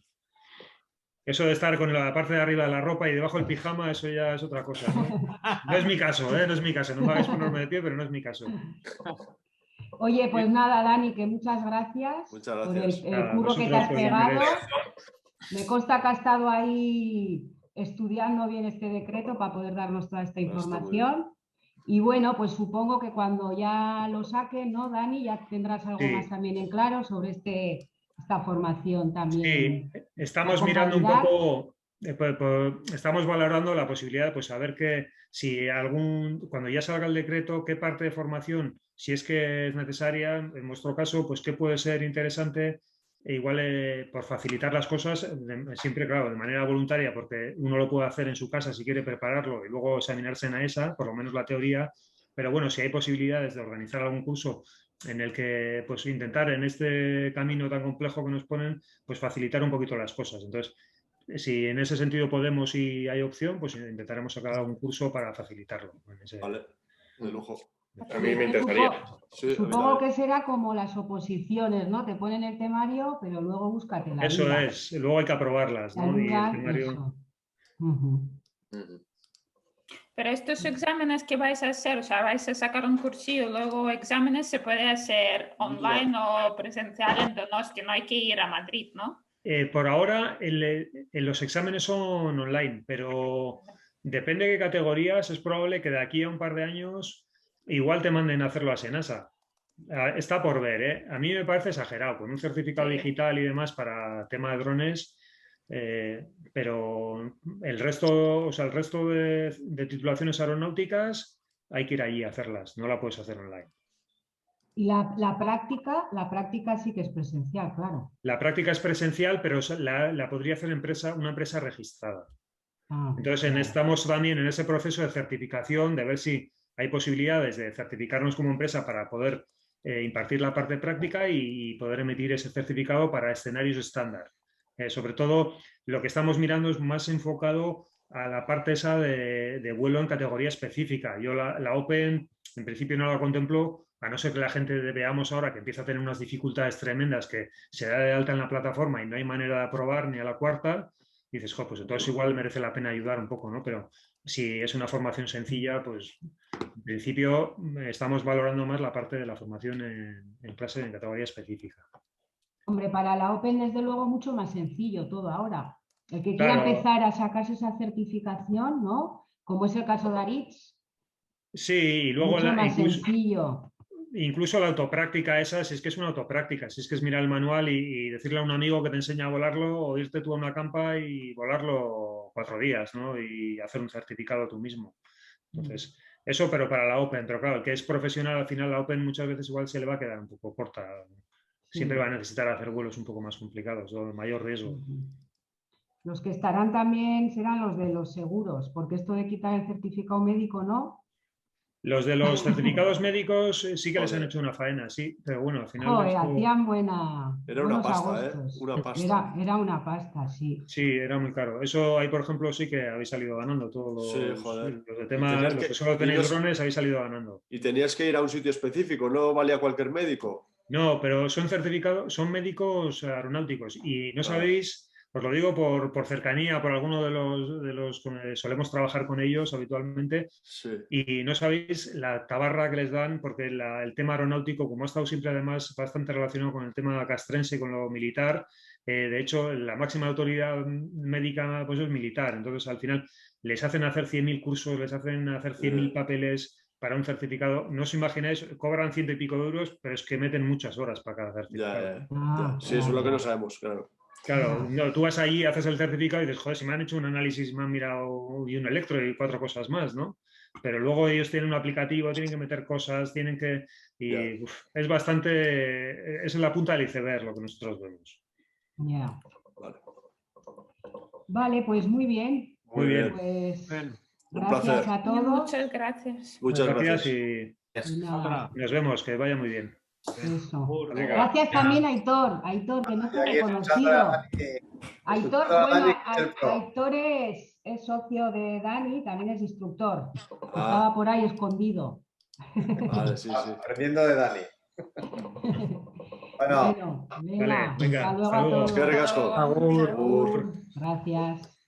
Eso de estar con la parte de arriba de la ropa y debajo el pijama, eso ya es otra cosa, ¿no? No es mi caso, ¿eh? No es mi caso. No me hagáis ponerme de pie, pero no es mi caso.
Oye, pues nada, Dani, que muchas gracias,
Muchas
por
gracias.
el
Nada,
curro que te
vosotros
has
por
pegado.
interés.
Me consta que has estado ahí estudiando bien este decreto para poder darnos toda esta
Está muy
información. Y bueno, pues supongo que cuando ya lo saquen, ¿no, Dani? Ya tendrás algo
Sí.
más también en claro sobre esta formación también.
Sí, estamos
a
mirando un
convalidar.
poco, estamos valorando la posibilidad de pues, saber que si cuando ya salga el decreto, qué parte de formación, si es que es necesaria, en nuestro caso, pues qué puede ser interesante, e igual por facilitar las cosas, siempre, claro, de manera voluntaria, porque uno lo puede hacer en su casa si quiere prepararlo y luego examinarse en ESA, por lo menos la teoría, pero bueno, si hay posibilidades de organizar algún curso en el que pues intentar en este camino tan complejo que nos ponen, pues facilitar un poquito las cosas. Entonces, si en ese sentido podemos y hay opción, pues intentaremos sacar algún curso para facilitarlo.
Vale, de lujo.
A mí me interesaría.
Sí, a mí
Supongo
también.
que será como las oposiciones, ¿no? Te ponen el temario, pero luego búscate la
Eso
vida.
es, luego hay que aprobarlas,
Te
¿no? Y el
ayudan,
temario...
eso. Ujú.
Ujú.
Pero estos exámenes que vais a hacer, o sea, vais a sacar un cursillo, luego exámenes se puede hacer online o presencial en Donosti, no hay que ir a Madrid, ¿no?
Por ahora los exámenes son online, pero depende de qué categorías, es probable que de aquí a un par de años igual te manden a hacerlo a Senasa. Está por ver, ¿eh? A mí me parece exagerado, con un certificado
Sí.
digital y demás para tema de drones, pero el resto, o sea, el resto de titulaciones aeronáuticas hay que ir allí a hacerlas, no la puedes hacer online.
Y la práctica sí que es presencial, claro.
La práctica es presencial, pero la podría hacer una empresa registrada.
Ah,
Entonces,
vale.
estamos también en ese proceso de certificación, de ver si hay posibilidades de certificarnos como empresa para poder impartir la parte práctica y poder emitir ese certificado para escenarios estándar. Sobre todo, lo que estamos mirando es más enfocado a la parte esa de vuelo en categoría específica. Yo la Open, en principio no la contemplo, a no ser que la gente veamos ahora que empieza a tener unas dificultades tremendas, que se da de alta en la plataforma y no hay manera de aprobar ni a la cuarta. Dices, jo, pues entonces igual merece la pena ayudar un poco, ¿no? Pero si es una formación sencilla, pues en principio estamos valorando más la parte de la formación en clase en categoría específica.
Hombre, para la Open desde luego mucho más sencillo todo ahora. El que quiera
Claro.
empezar a sacarse esa certificación, ¿no? Como es el caso de Aritz,
Sí, y luego
mucho más sencillo.
incluso la autopráctica esa, si es que es una autopráctica, si es que es mirar el manual y decirle a un amigo que te enseña a volarlo o irte tú a una campa y volarlo 4 días, ¿no? Y hacer un certificado tú mismo. Entonces, eso, pero para la Open, pero claro, el que es profesional, al final la Open muchas veces igual se le va a quedar un poco corta. Siempre va a necesitar hacer vuelos un poco más complicados, de mayor riesgo.
Los que estarán también serán los de los seguros, porque esto de quitar el certificado médico, ¿no?
Los de los certificados médicos sí que les han
Joder.
hecho una faena, sí, pero bueno, al final
Joder,
esto-
hacían
Era una
buenos
pasta, ¿eh?
agostos.
Una pasta.
Era una pasta, sí.
sí, era muy caro. Eso ahí, por ejemplo, sí que habéis salido ganando todos
Sí, joder.
los de
Y
tema,
tenías
los
que-
que solo
y
tenéis
nos-
drones, habéis salido ganando.
Y tenías que ir a un sitio específico, no valía cualquier médico.
No, pero son certificados, son médicos aeronáuticos y no
Ah.
sabéis, os lo digo por cercanía, por alguno de los que solemos trabajar con ellos habitualmente,
Sí.
y no sabéis la tabarra que les dan, porque el tema aeronáutico, como ha estado siempre además bastante relacionado con el tema castrense, con lo militar, de hecho la máxima autoridad médica pues es militar, entonces al final les hacen hacer 100.000 cursos, les hacen hacer 100.000 papeles para un certificado. No os imagináis, cobran 100 y pico de euros, pero es que meten muchas horas para cada certificado.
Ya.
Ah,
Sí, eso es lo que
ya.
no sabemos, claro.
Claro, no, tú vas allí, haces el certificado y dices, joder, si me han hecho un análisis, me han mirado y un electro y 4 cosas más, ¿no? Pero luego ellos tienen un aplicativo, tienen que meter cosas, tienen que... Y es bastante... Es la punta del iceberg lo que nosotros vemos.
Ya.
Vale.
Vale, pues muy bien.
Muy bien.
Pues
Bien.
Un
gracias
placer.
a todos.
Muchas gracias.
Muchas gracias.
y
Y nada,
nos vemos, que vaya muy bien.
eso.
Venga.
Gracias también a Aitor, que no te
Y aquí
he
escuchando a
conocido.
Dani,
Aitor,
escuchando a
bueno,
Dani, que es el pro.
Aitor es socio de Dani, también es instructor.
Ah.
Estaba por ahí escondido.
Vale, sí, sí.
Aprendiendo de Dani. Bueno,
Bueno, venga,
Vale, venga,
hasta luego
hasta
a
luego.
todos.
Es que ricasco.
Agur.
Agur.
Gracias.